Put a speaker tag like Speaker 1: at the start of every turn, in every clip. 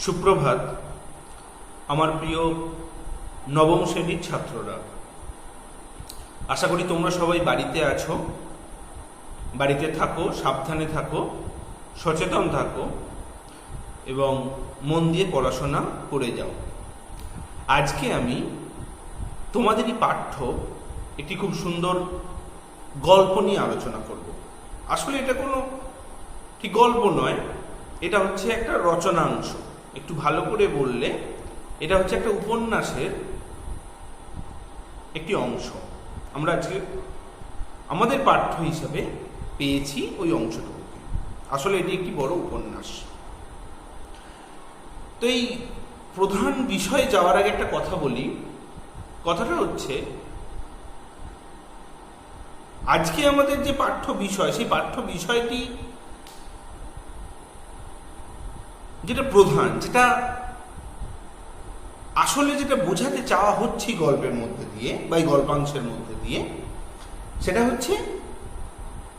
Speaker 1: সুপ্রভাত আমার প্রিয় নবম শ্রেণীর ছাত্ররা। আশা করি তোমরা সবাই বাড়িতে আছো, বাড়িতে থাকো, সাবধানে থাকো, সচেতন থাকো এবং মন দিয়ে পড়াশোনা করে যাও। আজকে আমি তোমাদেরই পাঠ্য একটি খুব সুন্দর গল্প নিয়ে আলোচনা করব। আসলে এটা কোনো ঠিক গল্প নয়, এটা হচ্ছে একটা রচনাংশ। একটু ভালো করে বললে এটা হচ্ছে একটা উপন্যাসের একটি অংশ। আমরা আজকে আমাদের পাঠ্য হিসাবে পেয়েছি ওই অংশটুকুকে। আসলে এটি একটি বড় উপন্যাস। তো এই প্রধান বিষয়ে যাওয়ার আগে একটা কথা বলি। কথাটা হচ্ছে, আজকে আমাদের যে পাঠ্য বিষয়, সেই পাঠ্য বিষয়টি যেটা প্রধান, যেটা আসলে যেটা বোঝাতে চাওয়া হচ্ছে গল্পের মধ্যে দিয়ে বা এই গল্পাংশের মধ্যে দিয়ে, সেটা হচ্ছে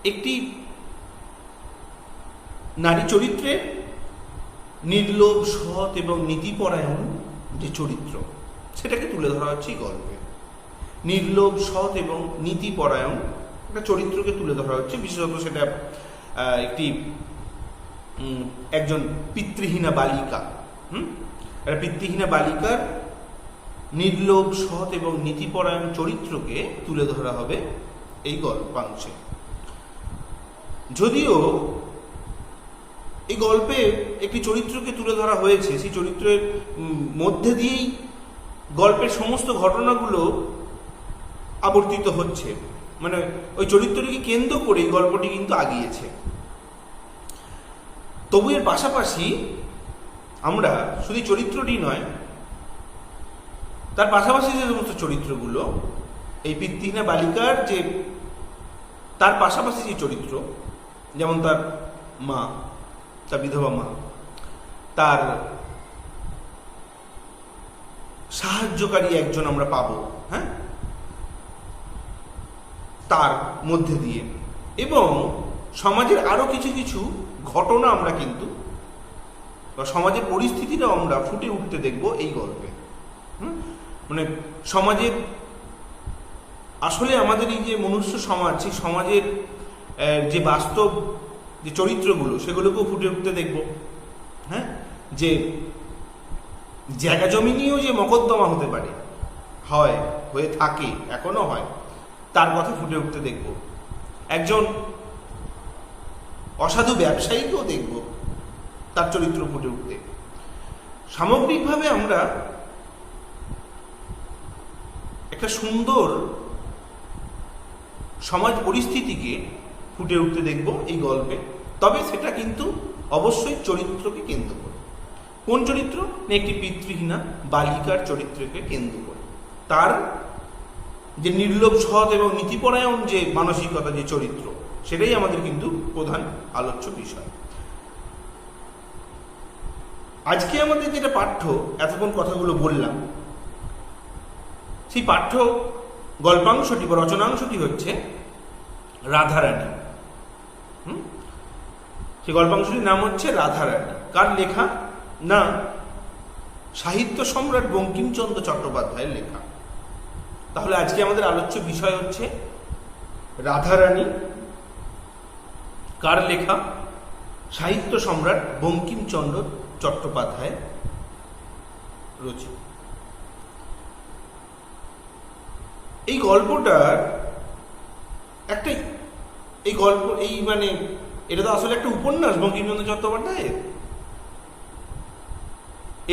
Speaker 1: একটি নারী চরিত্রের নির্লোভ, সৎ এবং নীতিপরায়ণ যে চরিত্র, সেটাকে তুলে ধরা হচ্ছে এই গল্পে। নির্লোভ, সৎ এবং নীতিপরায়ণ একটা চরিত্রকে তুলে ধরা হচ্ছে। বিশেষত সেটা একটি একজন পিতৃহীনা বালিকা। একটা পিতৃহীনা বালিকার নির্লোভ, সৎ এবং নীতিপরায়ণ চরিত্রকে তুলে ধরা হবে এই গল্পাংশে। যদিও এই গল্পে একটি চরিত্রকে তুলে ধরা হয়েছে, সেই চরিত্রের মধ্যে দিয়েই গল্পের সমস্ত ঘটনাগুলো আবর্তিত হচ্ছে, মানে ওই চরিত্রটিকে কেন্দ্র করেই গল্পটি কিন্তু আগিয়েছে। তবু এর পাশাপাশি আমরা শুধু চরিত্রটি নয়, তার পাশাপাশি যে সমস্ত চরিত্রগুলো, এই পিতৃহীনা বালিকার যে তার পাশাপাশি যে চরিত্র, যেমন তার মা, তার বিধবা মা, তার সাহায্যকারী একজন আমরা পাবো, হ্যাঁ, তার মধ্যে দিয়ে, এবং সমাজের আরো কিছু কিছু ঘটনা আমরা কিন্তু, বা সমাজের পরিস্থিতিটাও আমরা ফুটে উঠতে দেখব এই গল্পে। মানে সমাজের আসলে আমাদের এই যে মনুষ্য সমাজ, সেই সমাজের যে বাস্তব যে চরিত্রগুলো, সেগুলোকেও ফুটে উঠতে দেখব। হ্যাঁ, যে জায়গা জমি নিয়েও যে মকদ্দমা হতে পারে, হয়ে থাকে, এখনো হয়, তার কথা ফুটে উঠতে দেখব। একজন অসাধু ব্যবসায়ীকেও দেখব তার চরিত্র ফুটে উঠতে। সামগ্রিকভাবে আমরা একটা সুন্দর সমাজ পরিস্থিতিকে ফুটে উঠতে দেখব এই গল্পে। তবে সেটা কিন্তু অবশ্যই চরিত্রকে কেন্দ্র করে। কোন চরিত্র? একটি পিতৃহীনা বালিকার চরিত্রকে কেন্দ্র করে, তার যে নির্লোভ, সৎ এবং নীতিপরায়ণ যে মানসিকতা, যে চরিত্র, সেটাই আমাদের কিন্তু প্রধান আলোচ্য বিষয়। আজকে আমাদের যেটা পাঠ্য, এতক্ষণ কথাগুলো বললাম, সেই পাঠ্য গল্পাংশটি বা রচনাংশটি হচ্ছে রাধারানী। সেই গল্পাংশটির নাম হচ্ছে রাধারানী। কার লেখা? না, সাহিত্য সম্রাট বঙ্কিমচন্দ্র চট্টোপাধ্যায়ের লেখা। তাহলে আজকে আমাদের আলোচ্য বিষয় হচ্ছে রাধারানী। কার লেখা? সাহিত্য সম্রাট বঙ্কিমচন্দ্র চট্টোপাধ্যায় রচিত। এই গল্পটার একটা, এই গল্প, এই মানে এটা তো আসলে একটা উপন্যাস বঙ্কিমচন্দ্র চট্টোপাধ্যায়ের।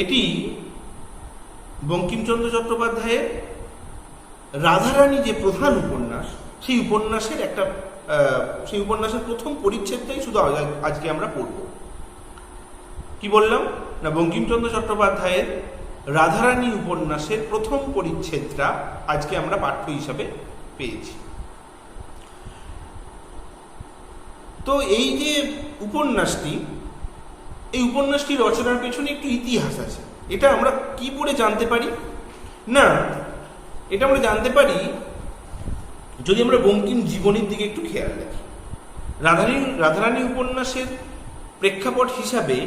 Speaker 1: এটি বঙ্কিমচন্দ্র চট্টোপাধ্যায়ের রাধারানী যে প্রধান উপন্যাস, সেই উপন্যাসের প্রথম পরিচ্ছেদটাই শুধু আজকে আমরা পড়ব। কি বললাম না, বঙ্কিমচন্দ্র চট্টোপাধ্যায়ের রাধারানী উপন্যাসের প্রথম পরিচ্ছেদটা আজকে আমরা পাঠ্য হিসাবে পেয়েছি। তো এই যে উপন্যাসটি, এই উপন্যাসটি রচনার পেছনে একটু ইতিহাস আছে। এটা আমরা কি পড়ে জানতে পারি? না, এটা আমরা জানতে পারি যদি আমরা বঙ্কিম জীবনীর দিকে একটু খেয়াল রাখি। রাধারানী উপন্যাসের প্রেক্ষাপট হিসাবে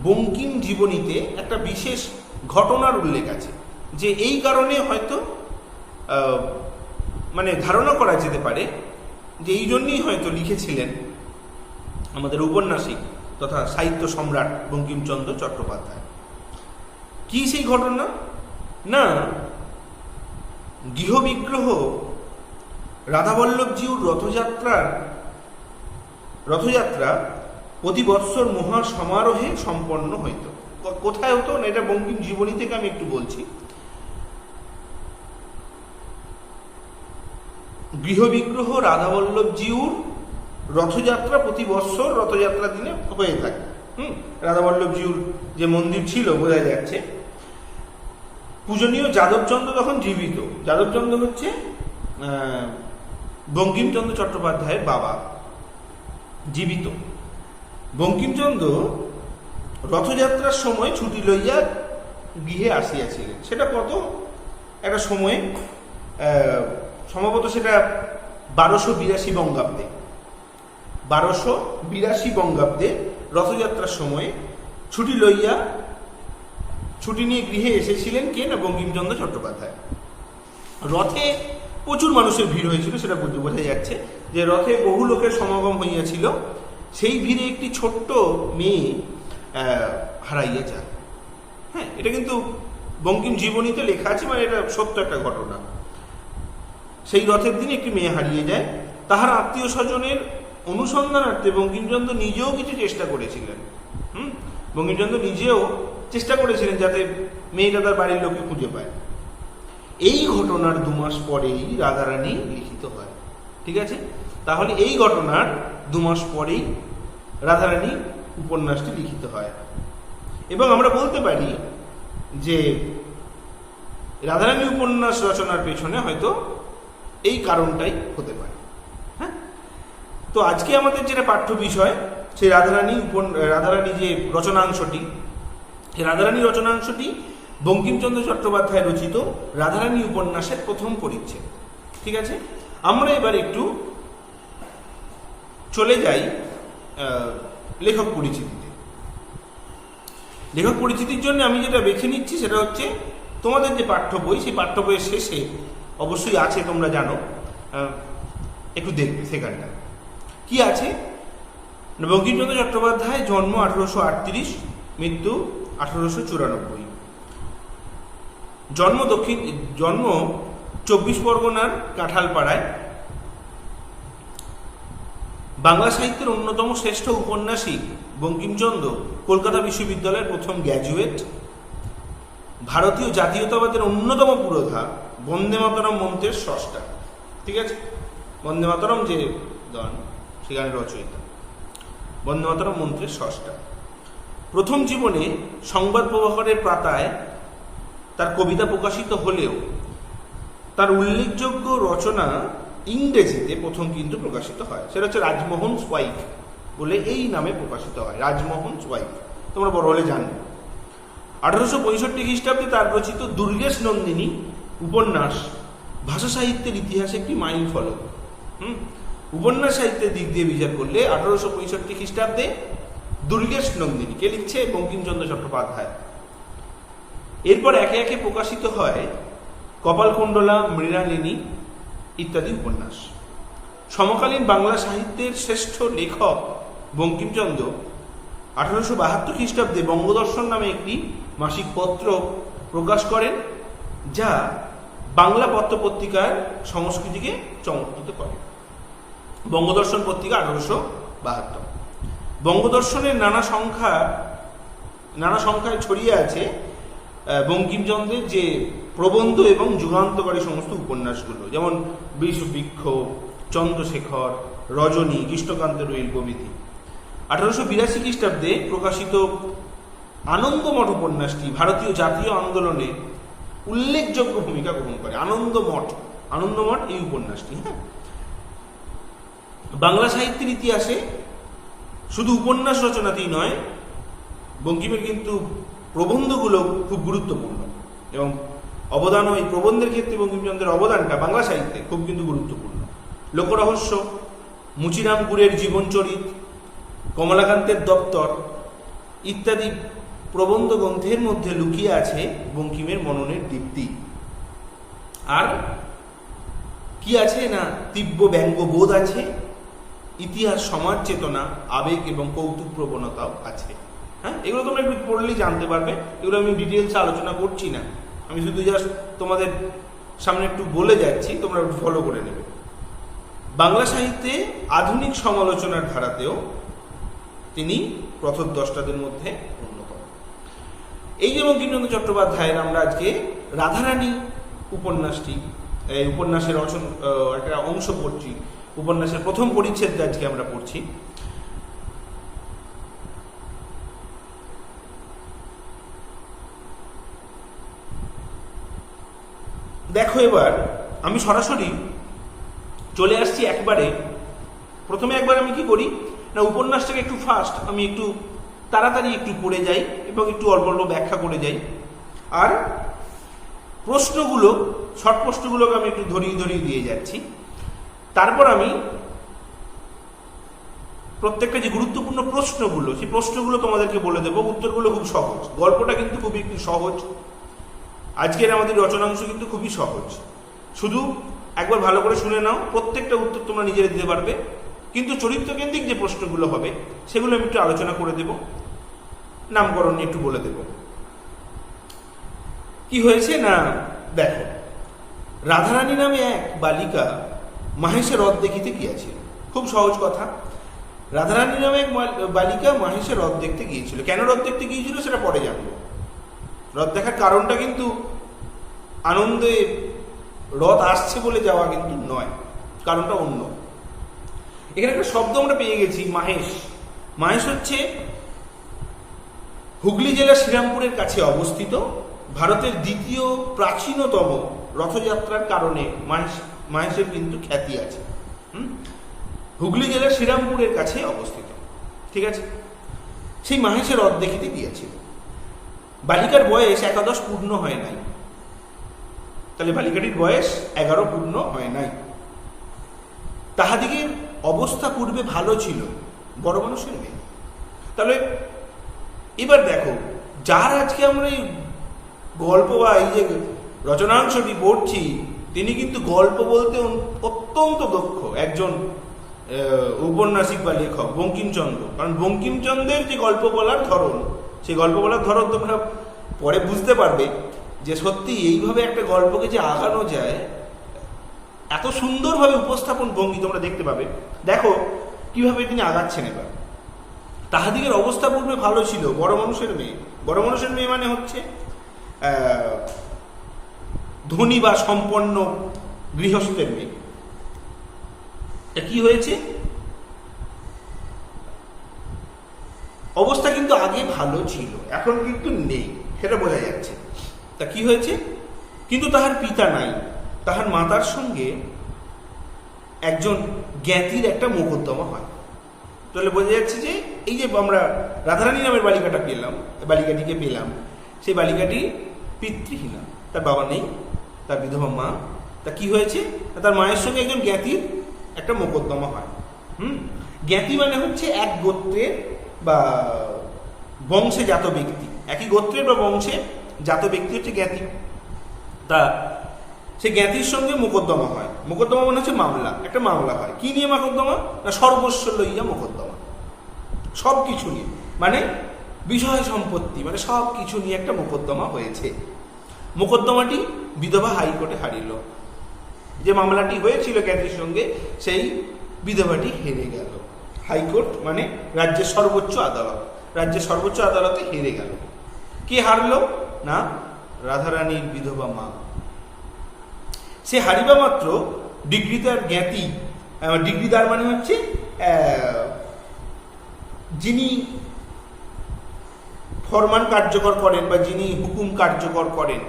Speaker 1: বঙ্কিম জীবনীতে একটা বিশেষ ঘটনার উল্লেখ আছে, যে এই কারণে হয়তো মানে ধারণা করা যেতে পারে যে এই জন্যই হয়তো লিখেছিলেন আমাদের ঔপন্যাসিক তথা সাহিত্য সম্রাট বঙ্কিমচন্দ্র চট্টোপাধ্যায়। কি সেই ঘটনা? না, গৃহবিগ্রহ রাধাবল্লভজিউর রথযাত্রা প্রতি বৎসর মহা সমারোহে সম্পন্ন হইত। কোথায় হতো না, এটা বঙ্কিম জীবনী থেকে আমি একটু বলছি। গৃহবিগ্রহ রাধাবল্লভজিউর রথযাত্রা প্রতি বৎসর রথযাত্রা দিনে হয়ে থাকে। রাধাবল্লভজিউর যে মন্দির ছিল বোঝা যাচ্ছে। পূজনীয় যাদবচন্দ্র তখন জীবিত। যাদবচন্দ্র হচ্ছে বঙ্কিমচন্দ্র চট্টোপাধ্যায়ের বাবা, জীবিত। বঙ্কিমচন্দ্র রথযাত্রার সময় ছুটি লইয়া গৃহে আসিয়াছিলেন। সেটা কত একটা সময়, সম্ভবত সেটা 1282 বঙ্গাব্দে, 1282 বঙ্গাব্দে রথযাত্রার সময় ছুটি নিয়ে গৃহে এসেছিলেন কে না, বঙ্কিমচন্দ্র চট্টোপাধ্যায়। রথে প্রচুর মানুষের ভিড় হয়েছিল, সেটা বোঝা যাচ্ছে যে রথে বহু লোকের সমাগম হইয়াছিল। সেই ভিড়ে একটি ছোট্ট মেয়ে হারাইয়া যায়। হ্যাঁ, এটা কিন্তু বঙ্কিম জীবনীতে লেখা আছে, মানে এটা সত্য একটা ঘটনা। সেই রথের দিনে একটি মেয়ে হারিয়ে যায়। তাহার আত্মীয় স্বজনের অনুসন্ধানার্থে বঙ্কিমচন্দ্র নিজেও কিছু চেষ্টা করেছিলেন। বঙ্কিমচন্দ্র নিজেও চেষ্টা করেছিলেন যাতে মেয়েটা তার বাড়ির লোককে খুঁজে পায়। এই ঘটনার 2 মাস পরেই রাধারানী লিখিত হয়। ঠিক আছে, তাহলে এই ঘটনার 2 মাস পরেই রাধারানী উপন্যাসটি লিখিত হয়। এবং আমরা বলতে পারি যে রাধারানী উপন্যাস রচনার পেছনে হয়তো এই কারণটাই হতে পারে। হ্যাঁ, তো আজকে আমাদের যেটা পাঠ্য বিষয়, সেই রাধারানী যে রচনাংশটি, সেই রাধারানী রচনাংশটি বঙ্কিমচন্দ্র চট্টোপাধ্যায় রচিত রাধারানী উপন্যাসের প্রথম পরিচ্ছেদ। ঠিক আছে, আমরা এবার একটু চলে যাই লেখক পরিচিতিতে। লেখক পরিচিতির জন্য আমি যেটা বেছে নিচ্ছি সেটা হচ্ছে তোমাদের যে পাঠ্য বই, সেই পাঠ্য বইয়ের শেষে অবশ্যই আছে, তোমরা জানো, একটু দেখবে সেখানটা কি আছে। বঙ্কিমচন্দ্র চট্টোপাধ্যায় জন্ম 1838, মৃত্যু 1894। জন্ম 24 পরগনার কাঁঠালপাড়ায়। বাংলা সাহিত্যের অন্যতম শ্রেষ্ঠ উপন্যাসিক বঙ্কিমচন্দ্র কলকাতা বিশ্ববিদ্যালয়ের প্রথম গ্র্যাজুয়েট। ভারতীয় জাতীয়তাবাদের অন্যতম পুরোধা, বন্দে মাতরম মন্ত্রের স্রষ্টা। ঠিক আছে, বন্দে মাতরম যে গান, সেখানে রচয়িতা, বন্দে মাতরম মন্ত্রের স্রষ্টা। প্রথম জীবনে সংবাদ প্রভাকরের পাতায় তার কবিতা প্রকাশিত হলেও তার উল্লেখযোগ্য রচনা ইংরেজিতে প্রথম কিন্তু প্রকাশিত হয়। সেটা হচ্ছে রাজমোহনস ওয়াইফ বলে এই নামে প্রকাশিত হয়, রাজমোহনস ওয়াইফ, তোমরা বড় হলে জানবে। 1865 খ্রিস্টাব্দে তার রচিত দুর্গেশ নন্দিনী উপন্যাস ভাষা সাহিত্যের ইতিহাসে একটি মাইল ফলক। উপন্যাস সাহিত্যের দিক দিয়ে বিচার করলে 1865 খ্রিস্টাব্দে দুর্গেশ নন্দিনী কে লিখছে, বঙ্কিমচন্দ্র চট্টোপাধ্যায়। এরপর একে একে প্রকাশিত হয় কপালকুণ্ডলা, মৃণালিনী ইত্যাদি উপন্যাস। সমকালীন বাংলা সাহিত্যের শ্রেষ্ঠ লেখক বঙ্কিমচন্দ্র 1872 খ্রিস্টাব্দে বঙ্গদর্শন নামে একটি মাসিক পত্র প্রকাশ করেন, যা বাংলা পত্রপত্রিকার সংস্কৃতিকে চমৎকৃত করে। বঙ্গদর্শন পত্রিকা 1872। বঙ্গদর্শনের নানা সংখ্যায় ছড়িয়ে আছে বঙ্কিমচন্দ্রের যে প্রবন্ধ এবং যুগান্তকারী সমস্ত উপন্যাসগুলো, যেমন বিষবৃক্ষ, চন্দ্রশেখর, রজনী, কৃষ্ণকান্তের উইল প্রভৃতি। 1882 খ্রিস্টাব্দে প্রকাশিত আনন্দমঠ উপন্যাসটি ভারতীয় জাতীয় আন্দোলনে উল্লেখযোগ্য ভূমিকা গ্রহণ করে। আনন্দমঠ এই উপন্যাসটি। হ্যাঁ, বাংলা সাহিত্যের ইতিহাসে শুধু উপন্যাস রচনাতেই নয়, বঙ্কিমের কিন্তু প্রবন্ধগুলো খুব গুরুত্বপূর্ণ এবং অবদান, এই প্রবন্ধের ক্ষেত্রে বঙ্কিমচন্দ্রের অবদানটা বাংলা সাহিত্যে খুব কিন্তু গুরুত্বপূর্ণ। লোকরহস্য, মুচিরাম গুড়ের জীবনচরিত, কমলাকান্তের দপ্তর, ইত্যাদি প্রবন্ধ গ্রন্থের মধ্যে লুকিয়ে আছে বঙ্কিমের মননের দীপ্তি। আর কি আছে না তীব্র ব্যঙ্গবোধ আছে, ইতিহাস, সমাজ চেতনা, আবেগ এবং কৌতুক প্রবণতাও আছে। হ্যাঁ, এগুলো তোমরা একটু পড়লেই জানতে পারবে। এগুলো আমি ডিটেলসে আলোচনা করছি না, আমি শুধু জাস্ট তোমাদের সামনে একটু বলে যাচ্ছি, তোমরা একটু ফলো করে নেবে। বাংলা সাহিত্যে আধুনিক সমালোচনার ধারাতেও তিনি প্রথম-দ্রষ্টাদের মধ্যে অন্যতম। এই যে বঙ্কিমচন্দ্র চট্টোপাধ্যায়ের আমরা আজকে রাধারানী উপন্যাসটি, এই উপন্যাসের একটা অংশ পড়ছি, উপন্যাসের প্রথম পরিচ্ছেদ আজকে আমরা পড়ছি। দেখো, এবার আমি সরাসরি চলে আসছি একবারে। প্রথমে একবার আমি কি করি না, উপন্যাসটাকে একটু ফাস্ট, আমি একটু তাড়াতাড়ি একটু পড়ে যাই এবং একটু অল্প অল্প ব্যাখ্যা করে যাই। আর প্রশ্নগুলো, শর্ট প্রশ্নগুলোকে আমি একটু ধরিয়ে ধরিয়ে দিয়ে যাচ্ছি। তারপর আমি প্রত্যেকটা যে গুরুত্বপূর্ণ প্রশ্নগুলো, সেই প্রশ্নগুলো তোমাদেরকে বলে দেবো। উত্তরগুলো খুব সহজ, গল্পটা কিন্তু খুবই একটু সহজ। আজকের আমাদের রচনাংশ কিন্তু খুবই সহজ, শুধু একবার ভালো করে শুনে নাও, প্রত্যেকটা উত্তর তোমরা নিজেরা দিতে পারবে। কিন্তু চরিত্রকেন্দ্রিক যে প্রশ্নগুলো হবে সেগুলো আমি একটু আলোচনা করে দেব, নামকরণ একটু বলে দেব। কি হয়েছে না দেখো, রাধারানী নামে এক বালিকা মাহেশের হ্রদ দেখিতে গিয়েছিল। খুব সহজ কথা, রাধারানী নামে এক বালিকা মাহেশের হ্রদ দেখতে গিয়েছিল। কেন হ্রদ দেখতে গিয়েছিল সেটা পরে জানবো। হ্রদ দেখার কারণটা কিন্তু আনন্দে হ্রদ আসছে বলে যাওয়া কিন্তু নয়, কারণটা অন্য। এখানে একটা শব্দ আমরা পেয়ে গেছি, মাহেশ। মাহেশ হচ্ছে হুগলি জেলার শ্রীরামপুরের কাছে অবস্থিত। ভারতের দ্বিতীয় প্রাচীনতম রথযাত্রার কারণে মাহেশের কিন্তু খ্যাতি আছে। হুগলি জেলার শ্রীরামপুরের কাছে অবস্থিত, ঠিক আছে। সেই মাহেশের হ্রদ দেখিতে গিয়েছিল। বালিকার বয়স 11 পূর্ণ হয় নাই, তাহলে বালিকাটির বয়স 11 পূর্ণ হয় নাই। তাহাদিগের অবস্থা পূর্বে ভালো ছিল, বড় মানুষের মেয়ে। তাহলে এবার দেখো, যার আজকে আমরা এই গল্প বা এই যে রচনাংশটি পড়ছি, তিনি কিন্তু গল্প বলতে অত্যন্ত দক্ষ একজন ঔপন্যাসিক বা লেখক, বঙ্কিমচন্দ্র। কারণ বঙ্কিমচন্দ্রের যে গল্প বলার ধরন, সেই গল্প বলার ধরন তোমরা পরে বুঝতে পারবে যে সত্যি এইভাবে একটা গল্পকে যে আগানো যায়, এত সুন্দরভাবে উপস্থাপন ভঙ্গি তোমরা দেখতে পাবে। দেখো কিভাবে তিনি আগাচ্ছেন। এবার তাহাদিগের অবস্থা পূর্বে ভালো ছিল, বড় মানুষের মেয়ে। বড় মানুষের মেয়ে মানে হচ্ছে ধনী বা সম্পন্ন গৃহস্থের মেয়ে। কি হয়েছে, অবস্থা কিন্তু আগে ভালো ছিল, এখন কিন্তু নেই, সেটা বোঝা যাচ্ছে। তা কি হয়েছে, কিন্তু তাহার পিতা নাই। তাহার মাতার সঙ্গে একজন জ্ঞাতির একটা মোকদ্দমা হয়। তাহলে বোঝা যাচ্ছে যে এই যে আমরা রাধারানী নামের বালিকাটিকে পেলাম, সেই বালিকাটি পিতৃহীনা, তার বাবা নেই, তার বিধবা মা। তা কি হয়েছে, তার মায়ের সঙ্গে একজন জ্ঞাতির একটা মোকদ্দমা হয়। জ্ঞাতি মানে হচ্ছে এক গোত্রের বা বংশে জাত ব্যক্তি, একই গোত্রের বা বংশে জাত ব্যক্তি হচ্ছে জ্ঞাতি। তা সে জ্ঞাতির সঙ্গে মোকদ্দমা হয়। মোকদ্দমা মানে হচ্ছে মামলা, একটা মামলা হয়। কি নিয়ে মোকদ্দমা না, সর্বস্ব লইয়া মোকদ্দমা, সব কিছু নিয়ে, মানে বিষয় সম্পত্তি, মানে সব কিছু নিয়ে একটা মোকদ্দমা হয়েছে। মোকদ্দমাটি বিধবা হাইকোর্টে হারিল। যে মামলাটি হয়েছিল জ্ঞাতির সঙ্গে, সেই বিধবাটি হেরে গেল। হাইকোর্ট মানে রাজ্যের সর্বোচ্চ আদালত, রাজ্যের সর্বোচ্চ আদালতে হেরে গেল। কে হারলো না, রাধারানীর বিধবা মা। সে হারিবা মাত্র ডিগ্রিদার জ্ঞাতি, ডিগ্রিদার মানে হচ্ছে যিনি ফরমান কার্যকর করেন বা যিনি হুকুম কার্যকর করেন।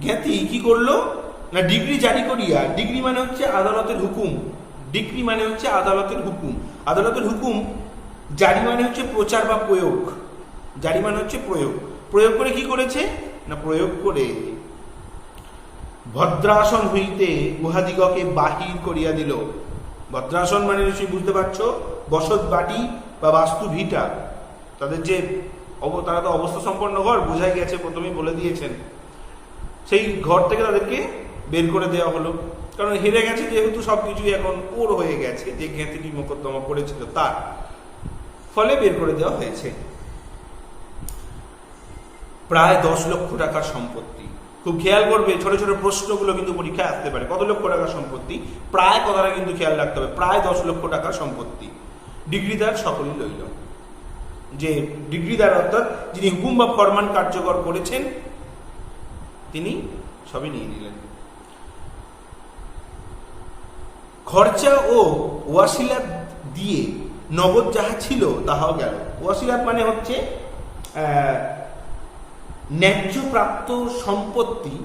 Speaker 1: জ্ঞাতি কি করলো না, ডিগ্রি জারি করিয়া, ডিগ্রি মানে হচ্ছে আদালতের হুকুম, ডিগ্রি মানে হচ্ছে আদালতের হুকুম, আদালতের হুকুম জারি মানে হচ্ছে প্রচার বা প্রয়োগ, জারি মানে হচ্ছে প্রয়োগ। প্রয়োগ করে কি করেছে না, প্রয়োগ করে ভদ্রাসন হইতে উহাদিগকে বাহির করিয়া দিল। ভদ্রাসন মানে নিশ্চয়ই বুঝতে পারছো, বসত বাটি বা বাস্তু ভিটা, তাদের যে তারা তো অবস্থা সম্পন্ন ঘর, বোঝাই গেছে, প্রথমেই বলে দিয়েছেন, সেই ঘর থেকে তাদেরকে বের করে দেওয়া হলো। কারণ হেরে গেছে যেহেতু সব কিছুই এখন ওর হয়ে গেছে, যে জ্ঞাতিটি মোকদ্দমা করেছিল তার ফলে বের করে দেওয়া হয়েছে। প্রায় 10 লক্ষ টাকার সম্পত্তি। খুব খেয়াল করবে, ছোট ছোট প্রশ্নগুলো কিন্তু পরীক্ষায় আসতে পারে। কত লক্ষ টাকার সম্পত্তি? প্রায় কথাটা কিন্তু খেয়াল রাখতে হবে, প্রায় 10 লক্ষ টাকার সম্পত্তি। ডিগ্রিদার সকলেই লইল। যে ডিগ্রিদার অর্থাৎ যিনি হুকুম বা ফরমান কার্যকর করেছেন তিনি সবই নিয়ে নিলেন। খরচা ও ওয়াসিলাত দিয়ে নগদ যাহা ছিল তাহাও গেল। ওয়াসিলাত মানে হচ্ছে ন্যায্য প্রাপ্ত সম্পত্তি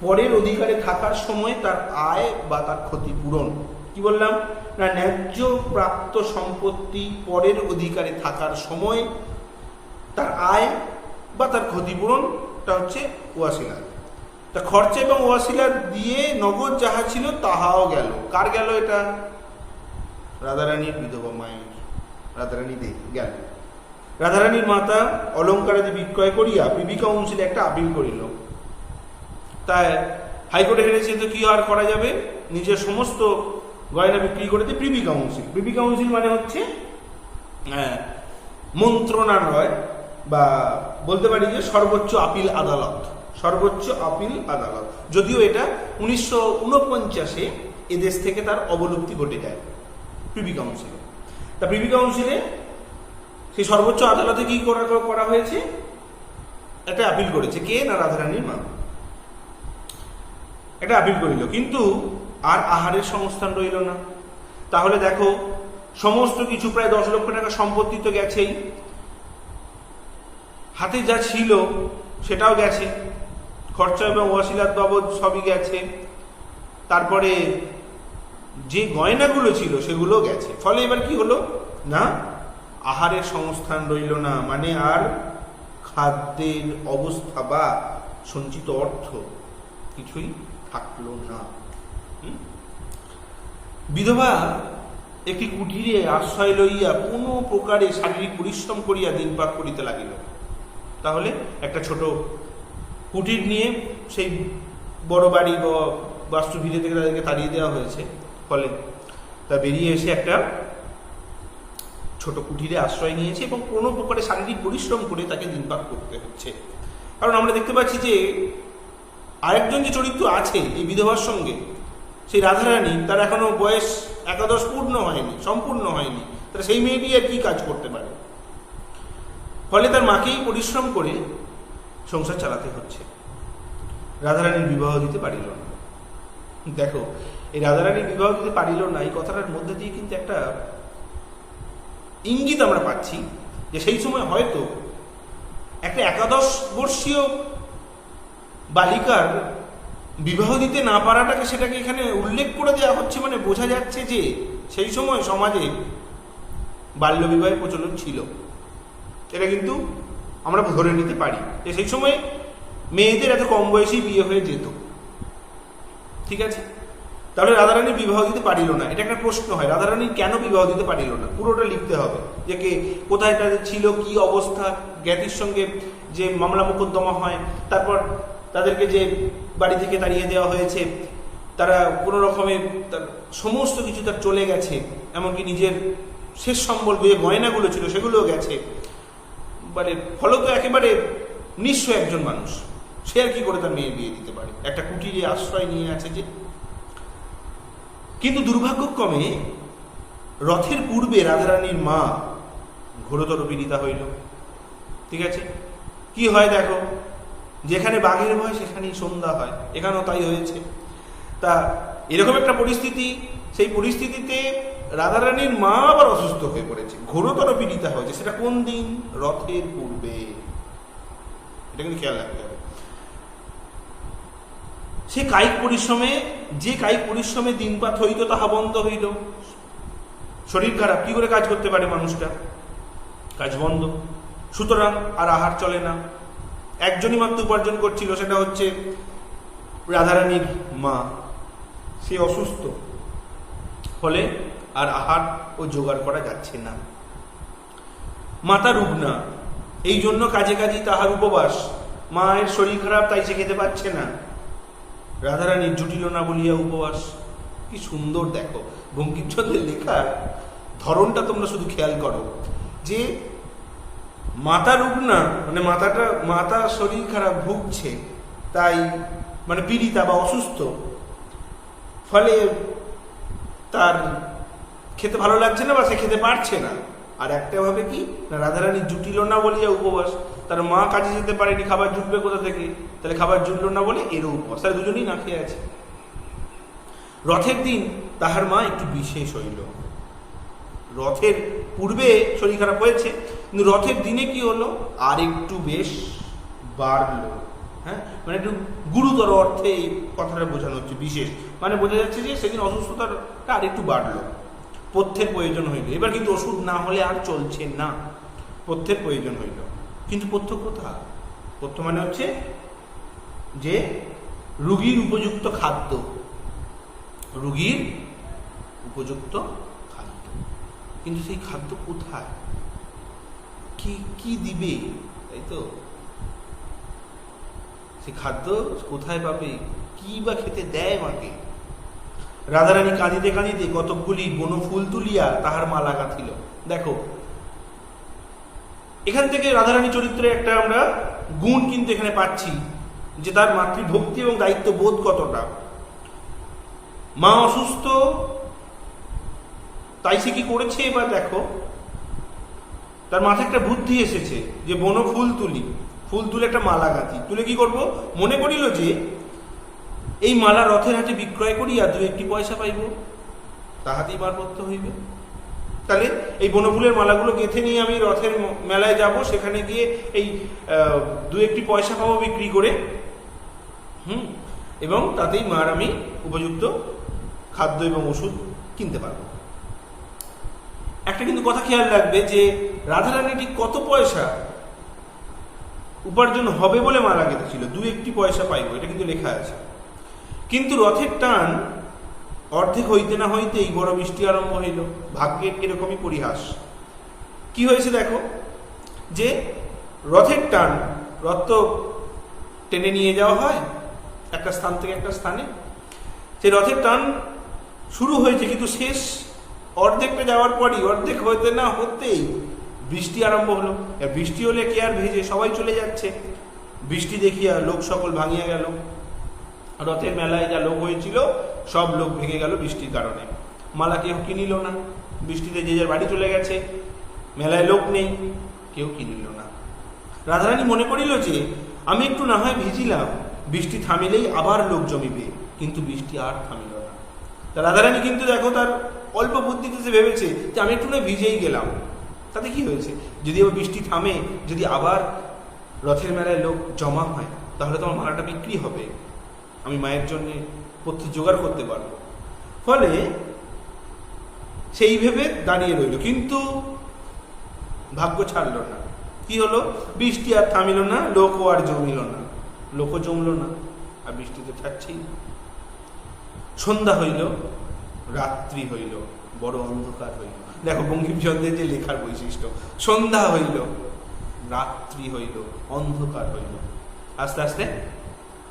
Speaker 1: পরের অধিকারে থাকার সময় তার আয় বা তার ক্ষতিপূরণ। কি বললাম না? ন্যায্য প্রাপ্ত সম্পত্তি পরের অধিকারে থাকার সময় তার আয় বা তার ক্ষতিপূরণটা হচ্ছে ওয়াসিলাত। তা খরচা এবং ওয়াসিলাত দিয়ে নগদ যাহা ছিল তাহাও গেল। কার গেল এটা? রাধারানীর বিধবা মায়ের, রাধারানী গেল। রাধারানীর মাতা অলঙ্কারাদি বিক্রয় করিয়া প্রিভি কাউন্সিলে একটা আপিল করিল। তাই হাইকোর্টে হেরেছে, তো কি আর করা যাবে? নিজের সমস্ত গয়না বিক্রি করে দিয়ে প্রিভি কাউন্সিল। প্রিভি কাউন্সিল মানে হচ্ছে মন্ত্রণালয়, বা বলতে পারি যে সর্বোচ্চ আপিল আদালত। সর্বোচ্চ আপিল আদালত, যদিও এটা 1949-এ এদেশ থেকে তার অবলুপ্তি ঘটে যায় প্রিভি কাউন্সিলে। তা প্রিভি কাউন্সিলে সেই সর্বোচ্চ আদালতে কি করা হয়েছে? একটা আপিল করেছে। কে? না রাধারানীর মা একটা আপিল করিল, কিন্তু আর আহারের সংস্থান রইল না। তাহলে দেখো, সমস্ত কিছু প্রায় 10 লক্ষ টাকা সম্পত্তি তো গেছেই, হাতে যা ছিল সেটাও গেছে, খরচা এবং ওয়াসিলাত বাবদ সবই গেছে, তারপরে যে গয়নাগুলো ছিল সেগুলো গেছে। ফলে এবার কি হলো না, আহারের সংস্থান রইল না, মানে আর খাদ্যের অবস্থা বা সঞ্চিত অর্থ কিছুই থাকলো না। বিধবা একটি কুটিরে আশ্রয় লইয়া কোনো প্রকারে শারীরিক পরিশ্রম করিয়া দিনপাত করিতে লাগিল। তাহলে একটা ছোট কুটির নিয়ে সেই বড় বাড়ি বা বাস্তুভিটে থেকে তাদেরকে তাড়িয়ে দেওয়া হয়েছে, ফলে তা বেরিয়ে এসে একটা ছোট কুটিরে আশ্রয় নিয়েছে এবং কোনো প্রকারে শারীরিক পরিশ্রম করে তাকে দিনপাত করতে হচ্ছে। কারণ আমরা দেখতে পাচ্ছি যে আরেকজন যে চরিত্র আছে এই বিধবার সঙ্গে, সেই রাধারানী, তার এখনো বয়স 11 পূর্ণ হয়নি, সম্পূর্ণ হয়নি। তারা সেই মেয়েটি আর কি কাজ করতে পারে? ফলে তার মাকেই পরিশ্রম করে সংসার চালাতে হচ্ছে। রাধারানীর বিবাহ দিতে পারিল না। দেখো, এই রাধারানীর বিবাহ দিতে পারিল না, এই কথাটার মধ্যে দিয়ে কিন্তু একটা ইঙ্গিত আমরা পাচ্ছি যে সেই সময় হয়তো একটা 11 বর্ষীয় বালিকার বিবাহ দিতে না পারাটাকে, সেটাকে এখানে উল্লেখ করে দেওয়া হচ্ছে, মানে বোঝা যাচ্ছে যে সেই সময় সমাজে বাল্য বিবাহের প্রচলন ছিল। এটা কিন্তু আমরা ধরে নিতে পারি যে সেই সময় মেয়েদের এত কম বয়সেই বিয়ে হয়ে যেত। ঠিক আছে, তাহলে রাধারানী বিবাহ দিতে পারিল না, এটা একটা প্রশ্ন হয়, রাধারানী কেন বিবাহ দিতে পারিল না? পুরোটা লিখতে হবে, যে কে কোথায় তাদের ছিল, কি অবস্থা, জ্ঞাতির সঙ্গে যে মামলা মোকদ্দমা হয়, তারপর তাদেরকে যে বাড়ি থেকে তাড়িয়ে দেওয়া হয়েছে, তারা কোনো রকমে তার সমস্ত কিছু তার চলে গেছে, এমনকি নিজের শেষ সম্বল যে গয়নাগুলো ছিল সেগুলোও গেছে। মানে ফলত একেবারে নিঃস্ব একজন মানুষ, সে আর কি করে তার মেয়ে বিয়ে দিতে পারে? একটা কুটিরে আশ্রয় নিয়ে আছে যে। কিন্তু দুর্ভাগ্যক্রমে রথের পূর্বে রাধারানীর মা ঘোরতর পীড়িতা হইল। ঠিক আছে, কি হয় দেখো, যেখানে বাঘের ভয় সেখানেই সন্ধ্যা হয়, এখানেও তাই হয়েছে। তা এরকম একটা পরিস্থিতি, সেই পরিস্থিতিতে রাধারানীর মা আবার অসুস্থ হয়ে পড়েছে, ঘোরতর পীড়িতা হয়েছে। সেটা কোন দিন? রথের পূর্বে। এটা কিন্তু খেয়াল রাখতে হবে। সে কায়িক পরিশ্রমে, যে কায়িক পরিশ্রমে দিনপাত হইত তাহা বন্ধ হইল। শরীর খারাপ, কি করে কাজ করতে পারে মানুষটা? কাজ বন্ধ, সুতরাং আর আহার চলে না। একজনই মাত্র উপার্জন করছিল, সেটা হচ্ছে রাধারানীর মা, সে অসুস্থ, ফলে আর আহার ও জোগাড় করা যাচ্ছে না। মাতা রুগ্না, এই জন্য কাজে কাজে তাহার উপবাস। মায়ের শরীর খারাপ, তাই সে খেতে পারছে না, রাধারানীর জুটিল না বলিয়া উপবাস। কি সুন্দর দেখো বঙ্কিমচন্দ্রের লেখার ধরনটা, তোমরা শুধু খেয়াল করো যে মাতা রুগ্না মানে মাতা শরীর খারাপ, ভুগছে, তাই মানে পীড়িতা বা অসুস্থ, ফলে তার খেতে ভালো লাগছে না বা সে খেতে পারছে না। আর একটা ভাবে কি না, রাধারানী জুটিল না বলিয়া উপবাস। তার মা কাজে যেতে পারেনি, খাবার জুটবে কোথা থেকে, তাহলে খাবার জুটল না বলে এরও উপবাস, তাহলে দুজনেই না খেয়ে আছে। রথের দিন তাহার মা একটু বিশেষ হইল। রথের পূর্বে শরীর খারাপ হয়েছে, কিন্তু রথের দিনে কি হলো, আর একটু বেশ বাড়লো। হ্যাঁ, মানে একটু গুরুতর অর্থে এই কথাটা বোঝানো হচ্ছে, বিশেষ মানে বোঝা যাচ্ছে যে সেদিন অসুস্থতাটা আর একটু বাড়লো, পথ্যের প্রয়োজন হইল। এবার কিন্তু ওষুধ না হলে আর চলছে না, পথ্যের প্রয়োজন হইল। কিন্তু পথ্য কোথা? পথ্য মানে হচ্ছে যে রুগীর উপযুক্ত খাদ্য, রুগীর উপযুক্ত খাদ্য। কিন্তু সেই খাদ্য কোথায়, কি দিবে, তাই তো? সেই খাদ্য কোথায় পাবে, কি বা খেতে দেয় মাকে? রাধারানী কাঁদিতে কাঁদিতে কতকগুলি বনফুল তুলিয়া তাহার মালা গাঁথিল। দেখো, এখান থেকে রাধারানী চরিত্রে একটা আমরা গুণ কিন্তু এখানে পাচ্ছি, যে তার মাতৃভক্তি এবং দায়িত্ব বোধ কতটা। মা অসুস্থ, তাই সে কি করেছে এবার দেখো, তার মাথায় একটা বুদ্ধি এসেছে যে বনফুল তুলি, ফুল তুলে একটা মালা গাঁথি। তুলে কি করব, মনে করিল যে এই মালা রথের হাটে বিক্রয় করিয়া দু একটি পয়সা পাইব, তাহাতেই বার করতে হইবে। তাহলে এই বনফুলের মালাগুলো গেঁথে নিয়ে আমি রথের মেলায় যাব, সেখানে গিয়ে এই দু একটি পয়সা পাবো বিক্রি করে, এবং তাতেই মার আমি উপযুক্ত খাদ্য এবং ওষুধ কিনতে পারবো। একটা কিন্তু কথা খেয়াল রাখবে যে রাধারানী ঠিক কত পয়সা উপার্জন হবে বলে মালা গেঁথেছিল, দু একটি পয়সা পাইব, এটা কিন্তু লেখা আছে। কিন্তু রথের টান অর্ধেক হইতে না হইতেই বড় বৃষ্টি আরম্ভ হইল। ভাগ্যের এরকমই পরিহাস। কি হয়েছে দেখো, যে রথের টান, রথ তো টেনে নিয়ে যাওয়া হয় একটা স্থান থেকে একটা স্থানে, সেই রথের টান শুরু হয়েছে, কিন্তু শেষ অর্ধেকটা যাওয়ার পরই, অর্ধেক হইতে না হতেই বৃষ্টি আরম্ভ হলো। বৃষ্টি হলে কে আর ভেজে, সবাই চলে যাচ্ছে। বৃষ্টি দেখিয়া লোক সকল ভাঙিয়া গেল। রথের মেলায় যা লোক হয়েছিল সব লোক ভেঙে গেল বৃষ্টির কারণে। মালা কেউ কিনিল না, বৃষ্টিতে যে যার বাড়ি চলে গেছে, মেলায় লোক নেই, কেউ কিনিল না। রাধারানী মনে করিল যে আমি একটু না হয় ভিজিলাম, বৃষ্টি থামিলেই আবার লোক জমিবে, কিন্তু বৃষ্টি আর থামিল না। তা রাধারানী কিন্তু দেখো তার অল্প বুদ্ধিতে সে ভেবেছে যে আমি একটু না ভিজেই গেলাম, তাতে কি হয়েছে, যদি আবার বৃষ্টি থামে, যদি আবার রথের মেলায় লোক জমা হয়, তাহলে তো আমার মালাটা বিক্রি হবে, আমি মায়ের জন্য পথ্য জোগাড় করতে পারবো। ফলে সেই ভেবে দাঁড়িয়ে রইল, কিন্তু ভাগ্য ছাড়ল না। কি হলো, বৃষ্টি আর থামিল না, লোকও আর জমিল না, লোকও জমল না, আর বৃষ্টিতে থাকছেই। সন্ধ্যা হইল, রাত্রি হইল, বড় অন্ধকার হইল। দেখো বঙ্কিমচন্দ্রের যে লেখার বৈশিষ্ট্য, সন্ধ্যা হইল, রাত্রি হইল, অন্ধকার হইল। আস্তে আস্তে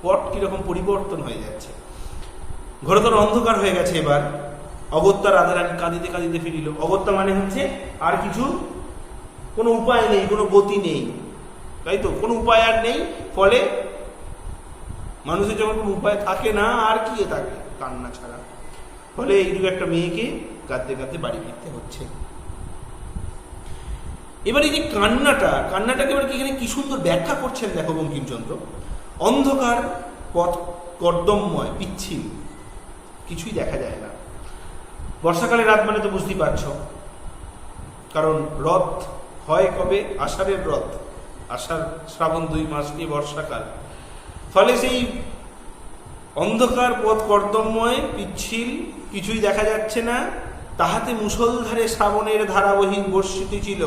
Speaker 1: পট কিরকম পরিবর্তন হয়ে যাচ্ছে, ঘোরতর অন্ধকার হয়ে গেছে। এবার অগত্যা রাধারানী কাঁদিতে কাঁদিতে ফিরিল। অগত্যা মানে হচ্ছে আর কিছু, কোনো উপায় নেই, কোনো গতি নেই, তাই তো, কোনো উপায় আর নেই। ফলে মানুষের যখন কোনো উপায় থাকে না, আর কি থাকে, কান্না ছাড়া। ফলে এইরকম একটা মেয়েকে কাঁদতে কাঁদতে বাড়ি ফিরতে হচ্ছে। এবার এই যে কান্নাটাকে এবার এখানে কি সুন্দর ব্যাখ্যা করছেন দেখো বঙ্কিমচন্দ্র। অন্ধকার, পথ কর্দমময়, পিচ্ছিল, কিছুই দেখা যায় না। বর্ষাকালের রাত মানে তো বুঝতেই পারছ, কারণ রথ হয় কবে, আষাঢ়ের রথ, আষাঢ় শ্রাবণ 2 মাস নিয়ে বর্ষাকাল। ফলে সেই অন্ধকার, পথ কর্দমময়, পিচ্ছিল, কিছুই দেখা যাচ্ছে না। তাহাতে মুষলধারে শ্রাবণের ধারাবহী বর্ষিতে ছিল।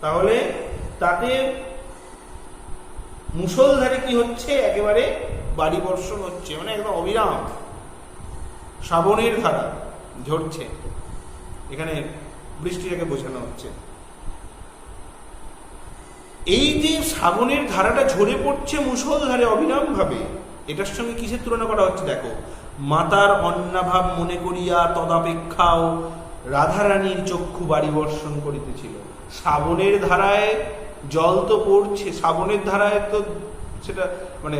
Speaker 1: তাহলে তাতে মুষলধারে কি হচ্ছে, একেবারে বাড়ি বর্ষণ হচ্ছে, মানে একদম অবিরাম শ্রাবণের ধারা ঝরছে। এখানে বৃষ্টিটাকে বোঝানো হচ্ছে। এই যে শ্রাবণের ধারাটা ঝরে পড়ছে মুষলধারে অবিরাম ভাবে, এটার সঙ্গে কিসের তুলনা করা হচ্ছে দেখো। মাতার অন্নাভাব মনে করিয়া তদাপেক্ষাও রাধারানীর চক্ষু বাড়ি বর্ষণ করিতেছিল। শ্রাবণের ধারায় জল তো পড়ছে, শ্রাবণের ধারায় তো সেটা মানে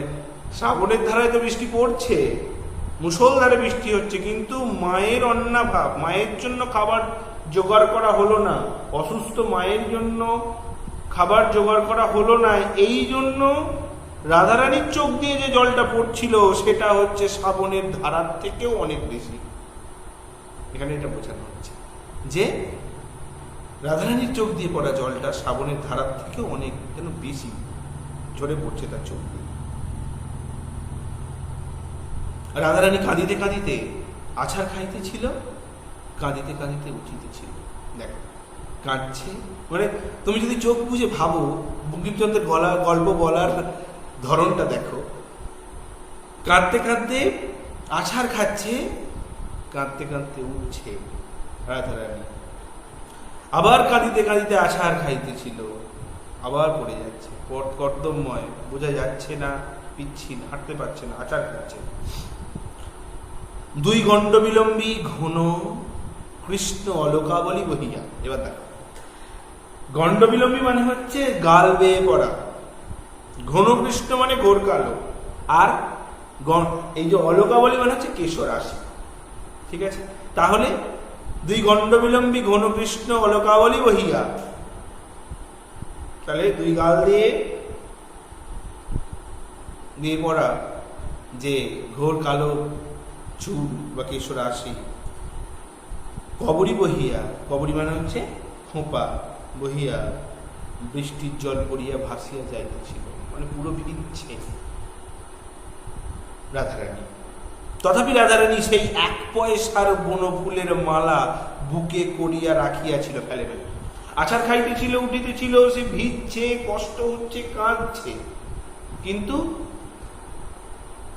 Speaker 1: শ্রাবণের ধারায় তো বৃষ্টি পড়ছে, মুষলধারে বৃষ্টি হচ্ছে, কিন্তু মায়ের অন্নাভাব, মায়ের জন্য খাবার জোগাড় করা হলো না, অসুস্থ মায়ের জন্য খাবার জোগাড় করা হলো না, এই জন্য রাধারানীর চোখ দিয়ে যে জলটা পড়ছিল সেটা হচ্ছে শ্রাবণের ধারার থেকেও অনেক বেশি। এখানে এটা বোঝানো হচ্ছে যে রাধারানীর চোখ দিয়ে পড়া জলটা শ্রাবণের ধারার থেকেও অনেক যেন বেশি ঝরে পড়ছে তার চোখ দিয়ে। রাধারানী কাঁদিতে কাঁদিতে আছাড় খাইতেছিল, কাঁদিতে কাঁদিতে উঠিতেছিল। দেখো কাঁদছে, মানে তুমি যদি চোখ বুঝে ভাবো, বঙ্কিমচন্দ্রের গল্প বলার ধরনটা দেখো। কাঁদতে কাঁদতে আছাড় খাচ্ছে, কাঁদতে কাঁদতে উঠছে রাধারানী, আবার কাঁদিতে কাঁদিতে আছাড় খাইতেছিল, আবার পড়ে যাচ্ছে, কর্দমময়, বোঝা যাচ্ছে না, পিচ্ছিল, হাঁটতে পারছে না, আছাড় খাচ্ছে। দুই গণ্ড বিলম্বী ঘন কৃষ্ণ অলোকাবলী বহিয়া। এবার দেখো, গণ্ড বিলম্বী মানে হচ্ছে গাল বেয়ে পড়া, ঘন কৃষ্ণ মানে ঘোর কালো, আর এই যে অলোকাবলী মানে হচ্ছে কেশরাশি। ঠিক আছে, তাহলে দুই গণ্ড বিলম্বী ঘন কৃষ্ণ অলোকাবলী বহিয়া, তাহলে দুই গাল দিয়ে পড়া যে ঘোর কালো চুল বা কেশরাশি, কবরী বহিয়া, কবরী মানে হচ্ছে খোঁপা, বহিয়া বৃষ্টির জল পড়িয়া ভাসিয়া যাইতেছিল, মানে পুরো ভিজছে রাধারানী। তথাপি রাধারানী সেই এক পয়সার বনফুলের মালা বুকে করিয়া রাখিয়াছিল, ফেলে ফেলে আছাড় খাইতেছিল, উঠিতেছিল, সে ভিজছে, কষ্ট হচ্ছে, কাঁদছে, কিন্তু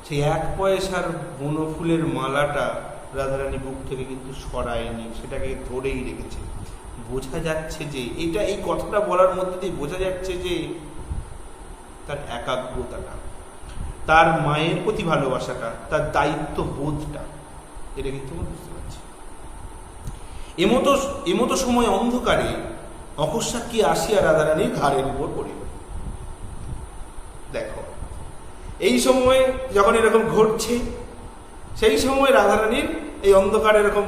Speaker 1: সেই এক পয়সার বনফুলের মালাটা রাধারানী বুক থেকে কিন্তু সরায়নি, সেটাকে ধরেই রেখেছে। বোঝা যাচ্ছে যে এটা, এই কথাটা বলার মধ্যে দিয়ে বোঝা যাচ্ছে যে তার একাগ্রতাটা, তার মায়ের প্রতি ভালোবাসাটা, তার দায়িত্ব বোধটা, এটা কিন্তু আমরা বুঝতে পারছি। এমতো সময় অন্ধকারে অকস্মাৎ কি আসিয়া রাধারানীর ঘাড়ের উপর পড়িল। দেখো, এই সময় যখন এরকম ঘটছে, সেই সময় রাধারানীর এই অন্ধকার এরকম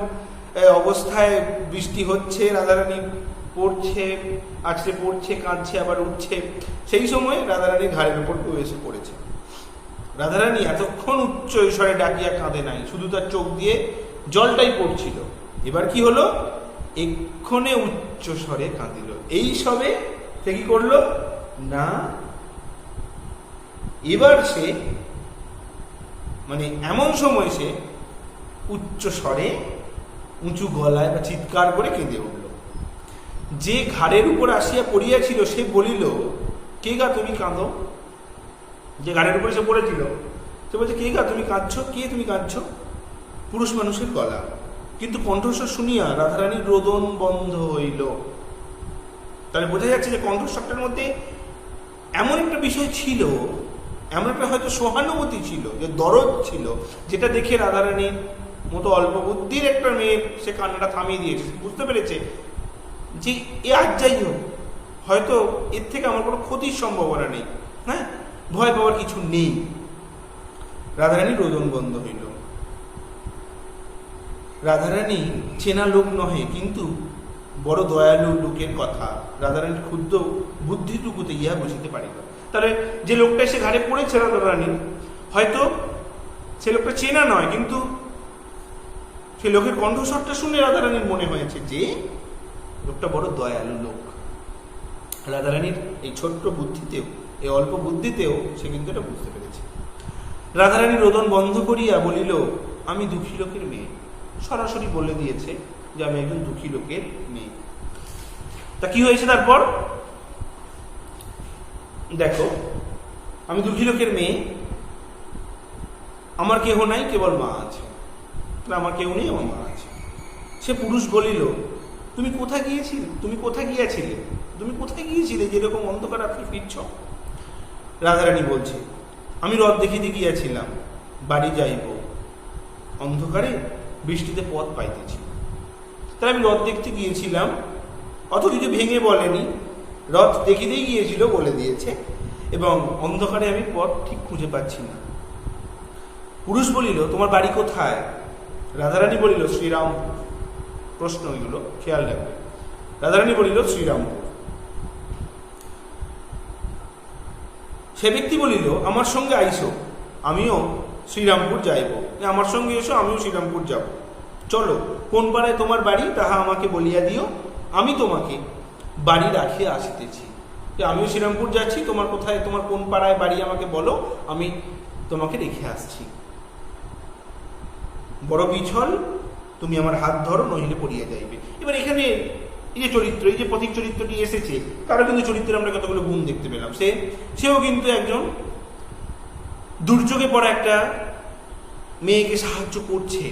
Speaker 1: অবস্থায় বৃষ্টি হচ্ছে, রাধারানী পড়ছে, আছড়ে পড়ছে, কাঁদছে, আবার উঠছে, সেই সময় রাধারানীর ঘাড়ের উপর এসে পড়েছে। রাধারানী এতক্ষণ উচ্চ স্বরে ডাকিয়া কাঁদে নাই, শুধু তার চোখ দিয়ে জলটাই পড়ছিল। এবার কি হলো, এক্ষণে উচ্চ স্বরে কাঁদিল। এই সবে সে কি করলো না, এবার সে মানে এমন সময় সে উচ্চ স্বরে উঁচু গলায় বা চিৎকার করে কেঁদে উঠল। যে ঘাড়ের উপর আসিয়া পড়িয়াছিল সে বলিল, কে গা তুমি কাঁদো? যে ঘাড়ের উপরে সে পড়েছিল সে বলছে, কে গা তুমি কাঁদছো? কে তুমি কাঁদছো? পুরুষ মানুষের গলা, কিন্তু কণ্ঠস্বর শুনিয়া রাধারানীর রোদন বন্ধ হইল। তাহলে বোঝা যাচ্ছে যে কণ্ঠস্বরটার মধ্যে এমন একটা বিষয় ছিল, এমন একটা হয়তো সহানুভূতি ছিল, যে দরদ ছিল, যেটা দেখে রাধারানীর মতো অল্প বুদ্ধির একটা মেয়ে সে কান্নাটা থামিয়ে দিয়েছে। বুঝতে পেরেছে যে এ আজ যাই হোক, হয়তো এর থেকে আমার কোনো ক্ষতির সম্ভাবনা নেই, হ্যাঁ, ভয় পাওয়ার কিছু নেই। রাধারানীর রোদন বন্ধ হইল। রাধারানী চেনা লোক নহে, কিন্তু বড় দয়ালু লোকের কথা রাধারানীর ক্ষুদ্র বুদ্ধিটুকুতে ইহা বুঝিতে পারিল। তাহলে যে লোকটা এসে ঘাড়ে পড়েছে রাধারানী, হয়তো সে লোকটা চেনা নয়, কিন্তু সে লোকের কণ্ঠস্বরটা শুনে রাধারানীর মনে হয়েছে যে লোকটা বড় দয়ালু লোক। রাধারানীর এই ছোট্ট বুদ্ধিতেও, এই অল্প বুদ্ধিতেও সে কিন্তু এটা বুঝতে পেরেছে। রাধারানী রোদন বন্ধ করিয়া বলিল, আমি দুঃখী লোকের মেয়ে। সরাসরি বলে দিয়েছে যে আমি একজন দুঃখী লোকের মেয়ে। তা কি হয়েছে তারপর দেখো, আমি দুঃখী লোকের মেয়ে, আমার কেহ নাই, কেবল মা আছে। আমার কেউ নেই, আমার মা আছে। সে পুরুষ বলিল, তুমি কোথায় গিয়েছিলে, তুমি কোথায় গিয়েছিলে যেরকম অন্ধকার রাত্রে ফিরছ? রাধারানী বলছে, আমি রথ দেখিতে গিয়েছিলাম, বাড়ি যাইব, অন্ধকারে বৃষ্টিতে পথ পাইতেছি। তাহলে আমি রথ দেখতে গিয়েছিলাম, অত কিছু ভেঙে বলেনি, রথ দেখিতেই গিয়েছিল বলে দিয়েছে, এবং অন্ধকারে আমি পথ ঠিক খুঁজে পাচ্ছি না। পুরুষ বলিল, তোমার বাড়ি কোথায়? রাধারানী বলিল, শ্রীরামপুর। প্রশ্ন হইল, খেয়াল রাখবে। রাধারানী বলিল, শ্রীরামপুর। সে ব্যক্তি বলিল, আমার সঙ্গে আইসো, আমিও শ্রীরামপুর যাইব। আমার সঙ্গে এসো, আমিও শ্রীরামপুর যাব। চলো, কোন পাড়ায় তোমার বাড়ি তাহা আমাকে বলিয়া দিও, আমি তোমাকে বাড়ি রাখিয়া আসিতেছি। আমিও শ্রীরামপুর যাচ্ছি, তোমার কোথায়, তোমার কোন পাড়ায় বাড়ি আমাকে বলো, আমি তোমাকে রেখে আসছি। বড় বিছল, তুমি আমার হাত ধরো, নহিলে পড়িয়া যাইবে। এবার এখানে এই যে চরিত্র, এই যে পথিক চরিত্রটি এসেছে, তারও কিন্তু চরিত্রের আমরা কতগুলো গুণ দেখতে পেলাম। সেও কিন্তু একজন দুর্যোগে পড়া একটা মেয়েকে সাহায্য করছে।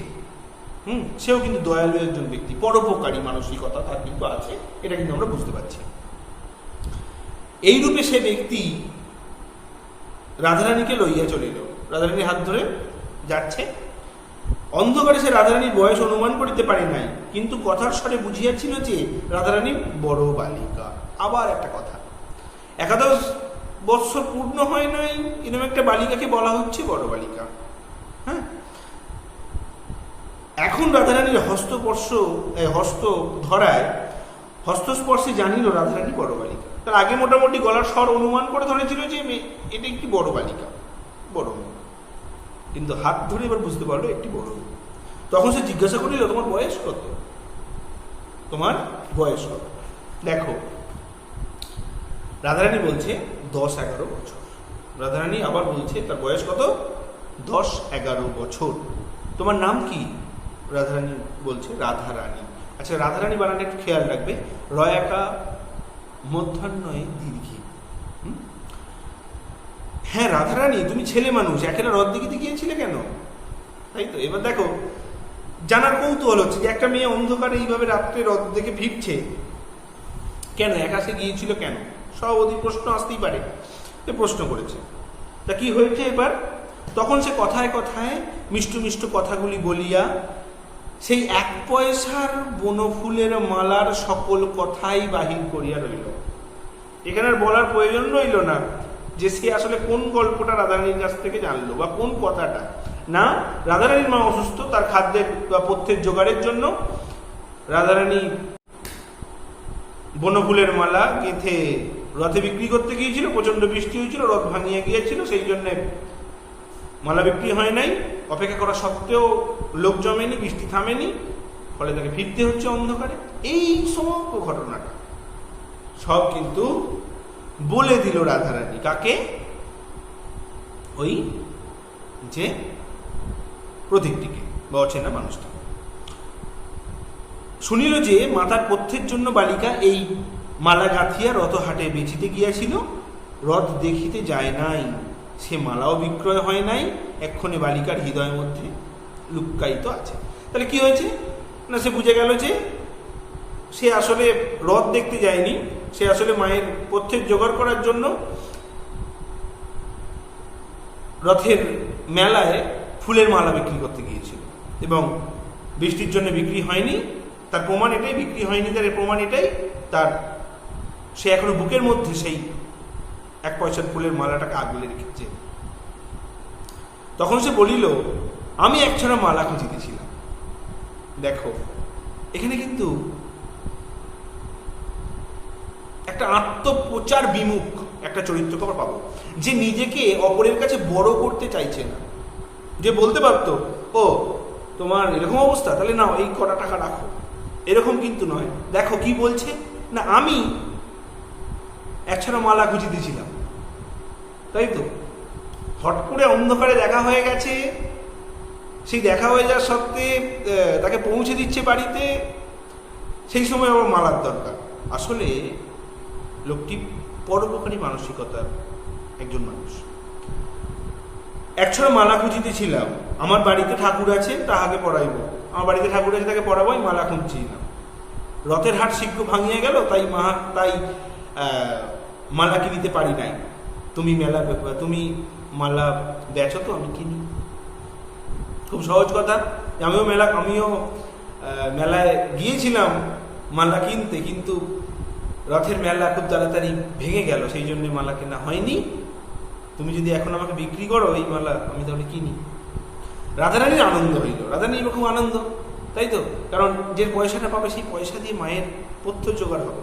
Speaker 1: সেও কিন্তু দয়ালু একজন ব্যক্তি, পরোপকারী মানসিকতা তার কিন্তু আছে, এটা কিন্তু আমরা বুঝতে পারছি। এই রূপে সে ব্যক্তি রাধারানীকে লইয়া চলিল, রাধারানীর হাত ধরে যাচ্ছে। অন্ধকারে সে রাধারানীর বয়স অনুমান করিতে পারে নাই, কিন্তু কথার স্বরে বুঝিয়াছিল যে রাধারানী বড় বালিকা। আবার একটা কথা, 11 বৎসর পূর্ণ হয় নাই, এরকম একটা বালিকাকে বলা হচ্ছে বড় বালিকা। হ্যাঁ, এখন রাধারানীর হস্ত ধরায়, হস্তস্পর্শে জানিল রাধারানী বড় বালিকা। তার আগে মোটামুটি গলার স্বর অনুমান করে ধরেছিল যে এটা একটি বড় বালিকা, বড় মেয়ে, কিন্তু হাত ধরে এবার বুঝতে পারলো একটি বড় মেয়ে। তখন সে জিজ্ঞাসা করিল, তোমার বয়স কত? তোমার বয়স কত? দেখো, রাধারানী বলছে 10-11 বছর। রাধারানী আবার বলছে তার বয়স কত? 10-11 বছর। তোমার নাম কি? রাধারানী বলছে রাধারানী। আচ্ছা, রাধারানী বানানটা একটু খেয়াল রাখবে, রয়াকা মধ্যাহ্নয়ে দীর্ঘী। হ্যাঁ রাধারানী, তুমি ছেলে মানুষ, একেরা রথ দেখিতে গিয়েছিলে কেন? তাই তো। এবার দেখো, জানার কৌতূহল হচ্ছে যে একটা মেয়ে অন্ধকারে এইভাবে রাত্রে রথ দেখে ফিরছে কেন, একা সে গিয়েছিল কেন? স্বভাবতই প্রশ্ন আসতেই পারে, প্রশ্ন করেছে। তা কি হয়েছে এবার? তখন সে কথায় কথায় মিষ্টু মিষ্টু কথাগুলি বলিয়া সেই 1 পয়সার বনফুলের মালার সকল কথাই বাহির করিয়া রইল। এখানে আর বলার প্রয়োজন রইল না যে সে আসলে কোন গল্পটা রাধারানীর কাছ থেকে জানলো বা কোন কথাটা। না, রাধারানীর মা অসুস্থ, তার খাদ্যের বা পথ্যের জোগাড়ের জন্য রাধারানী বনফুলের মালা গেঁথে রথে বিক্রি করতে গিয়েছিল। প্রচন্ড বৃষ্টি হয়েছিল, রথ ভাঙিয়ে গিয়েছিল, সেই জন্য মালা বিক্রি হয় নাই। অপেক্ষা করা সত্ত্বেও লোক জমেনি, বৃষ্টি থামেনি, ফলে তাকে ফিরতে হচ্ছে অন্ধকারে। এই সমস্ত ঘটনাটা সব কিন্তু বলে দিল রাধারানী। কাকে? ওই যে প্রতীকটিকে বা অচেনা মানুষটা। শুনিল যে মাতার পথ্যের জন্য বালিকা এই মালা গাঁথিয়া রথহাটে বেচিতে গিয়াছিল, রথ দেখিতে যায় নাই, সে মালাও বিক্রয় হয় নাই, এক্ষণে বালিকার হৃদয়ের মধ্যে লুক্কায়িত আছে। তাহলে কি হয়েছে না, সে বুঝে গেল যে সে আসলে রথ দেখতে যায়নি, সে আসলে মায়ের পথ্যের জোগাড় করার জন্য রথের মেলায় ফুলের মালা বিক্রি করতে গিয়েছিল, এবং বৃষ্টির জন্য বিক্রি হয়নি। তার প্রমাণ এটাই, বিক্রি হয়নি তার প্রমাণ এটাই, তার সে এখনো বুকের মধ্যে সেই 1 পয়সার ফুলের মালাটাকে আগলে রেখেছে। তখন সে বলিল, আমি একছড়া মালা খুঁজিতেছিলাম। দেখো, এখানে কিন্তু একটা আত্মপ্রচার বিমুখ একটা চরিত্রকে আমরা পাবো, যে নিজেকে অপরের কাছে বড় করতে চাইছে না। যে বলতে পারতো, ও তোমার এরকম অবস্থা, তাহলে নাও এই কটা টাকা রাখো, এরকম কিন্তু নয়। দেখো কি বলছে না, আমি একছড়া মালা খুঁজিতেছিলাম, তাই তো। হট করে অন্ধকারে দেখা হয়ে গেছে, সেই দেখা হয়ে যাওয়ার সত্ত্বে তাকে পৌঁছে দিচ্ছে বাড়িতে, সেই সময় আবার মালার দরকার। আসলে লোকটি পরোপকারী মানসিকতার একজন মানুষ। একছড়া মালা খুঁজিতেছিলাম, আমার বাড়িতে ঠাকুর আছে, তাহাকে পড়াইব, আমার বাড়িতে ঠাকুর আছে তাকে পড়াবো, মালা খুঁজছি না। রথের হাট শীঘ্র ভাঙিয়ে গেল, তাই মালা কিনিতে পারি নাই। তুমি মালা বেচো তো আমি কিনি। খুব সহজ কথা। আমিও মেলায় গিয়েছিলাম মালা কিনতে, কিন্তু রথের মেলা খুব তাড়াতাড়ি ভেঙে গেল, সেই জন্য মালা কেনা হয়নি। তুমি যদি এখন আমাকে বিক্রি করো এই মালা, আমি তাহলে কিনি। রাধারানীর আনন্দ হইল। রাধারানী এরকম আনন্দ, তাই তো? কারণ যে পয়সাটা পাবে সেই পয়সা দিয়ে মায়ের পথ্য জোগাড় হবে,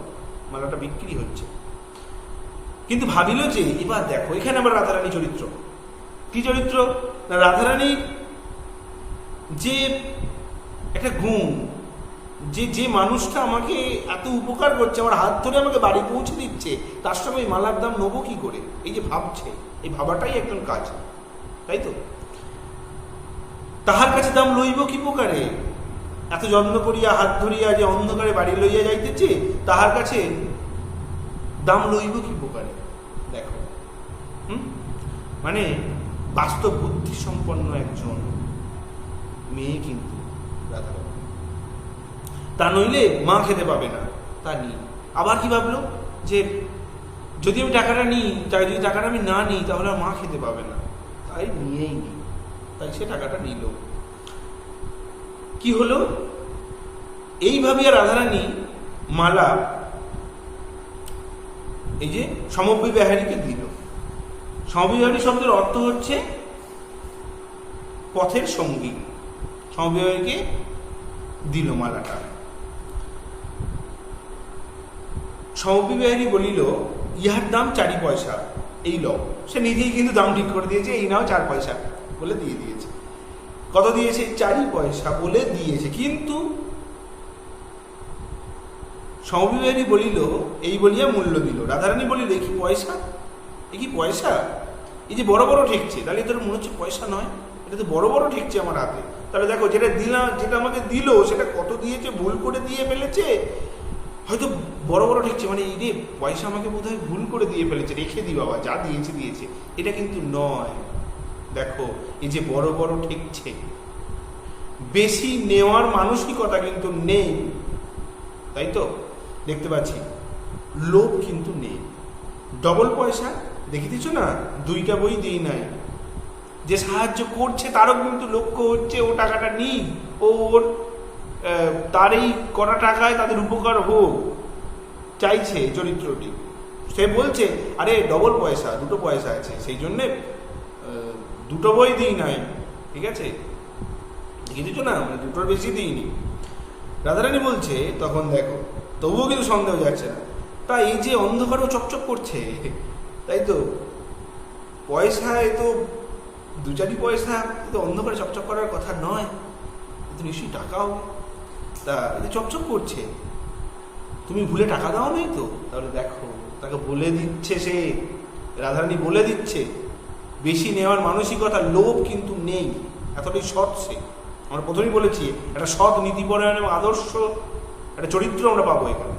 Speaker 1: মালাটা বিক্রি হচ্ছে। কিন্তু ভাবিল যে এবার দেখো, এখানে আবার রাধারানী চরিত্র। কি চরিত্র? না, রাধারানীর যে একটা গুণ, যে মানুষটা আমাকে এত উপকার করছে, আমার হাত ধরে আমাকে বাড়ি পৌঁছে দিচ্ছে, তার সঙ্গে মালার দাম নেবো কি করে, এই যে ভাবছে, এই ভাবাটাই একজন কাজ, তাই তো? তাহার কাছে দাম লইব কি প্রকারে? এত যত্ন করিয়া হাত ধরিয়া যে অন্ধকারে বাড়ি লইয়া যাইতেছে, তাহার কাছে দাম লইব কি প্রকারে? দেখো, মানে বাস্তব বুদ্ধি সম্পন্ন একজন মেয়ে কিন্তু রাধারানী। তা নইলে মা খেতে পাবে না, তা নিই। আবার কি ভাবলো যে যদি আমি টাকাটা নিই, যদি টাকাটা আমি না নিই তাহলে মা খেতে পাবে না, তাই নিয়েই নিই। তাই সে টাকাটা নিল। কি হলো? এইভাবে রাধারানী মালা এই যে সমবিবাহিনীকে দিল। সমবিবাহিনী শব্দের অর্থ হচ্ছে পথের সঙ্গী। সমবিবাহিনীকে দিল মালাটা। সমবিবাহিনী বলিল, ইহার দাম 4 পয়সা, এই লও। সে নিজেই কিন্তু দাম ঠিক করে দিয়েছে, এই নাও 4 পয়সা বলে দিয়ে দিয়েছে। কত দিয়েছে? 4 পয়সা বলে দিয়েছে। কিন্তু সমবিবাহিনী বলিল, এই বলিয়া মূল্য দিল। রাধারানী বলিল, এ কি পয়সা? এ কি পয়সা? এই যে বড় বড় ঠেকছে, তাহলে তোর মনে হচ্ছে পয়সা নয়, এটা তো বড় বড় ঠেকছে আমার হাতে। তাহলে দেখো, যেটা দিলাম, যেটা আমাকে দিল, সেটা কত দিয়েছে, ভুল করে দিয়ে ফেলেছে, হয়তো বড় বড় ঠেকছে, মানে এই রে পয়সা আমাকে বোধহয় ভুল করে দিয়ে ফেলেছে, রেখে দি বাবা, যা দিয়েছে দিয়েছে। এটা কিন্তু নয়। দেখো, এই যে বড় বড় ঠেকছে, বেশি নেওয়ার মানসিকতা কিন্তু নেই, তাই তো? দেখতে পাচ্ছি লোভ কিন্তু নেই। ডবল পয়সা দেখিতেছ না, 2টা বই দিই নাই। যে সাহায্য করছে তারও কিন্তু লক্ষ্য হচ্ছে ও টাকাটা নিই, ওর তার এই কটা টাকায় তাদের উপকার হোক চাইছে চরিত্রটি। সে বলছে, আরে ডবল পয়সা, 2টো পয়সা আছে, সেই জন্যে 2টো বই দিই নাই, ঠিক আছে? দেখেছ না, মানে 2টোর বেশি দিইনি। রাধারানী বলছে, তখন দেখো তবুও কিন্তু সন্দেহ যাচ্ছে না। তা এই যে অন্ধকারও চকচক করছে, তাই তো? পয়সায় তো 2-4 পয়সা, কিন্তু অন্ধকারে চকচক করার কথা নয়, তো নিশ্চয়ই টাকাও। তা এটা চকচক করছে, তুমি ভুলে টাকা দাও নাই তো? তাহলে দেখো, তাকে বলে দিচ্ছে, সে রাধারানী বলে দিচ্ছে, বেশি নেওয়ার মানসিকতা, লোভ কিন্তু নেই, এতটাই সৎ সে। আমরা প্রথমেই বলেছি, একটা সৎ নীতিপরায়ণ এবং আদর্শ একটা চরিত্র আমরা পাবো এখানে।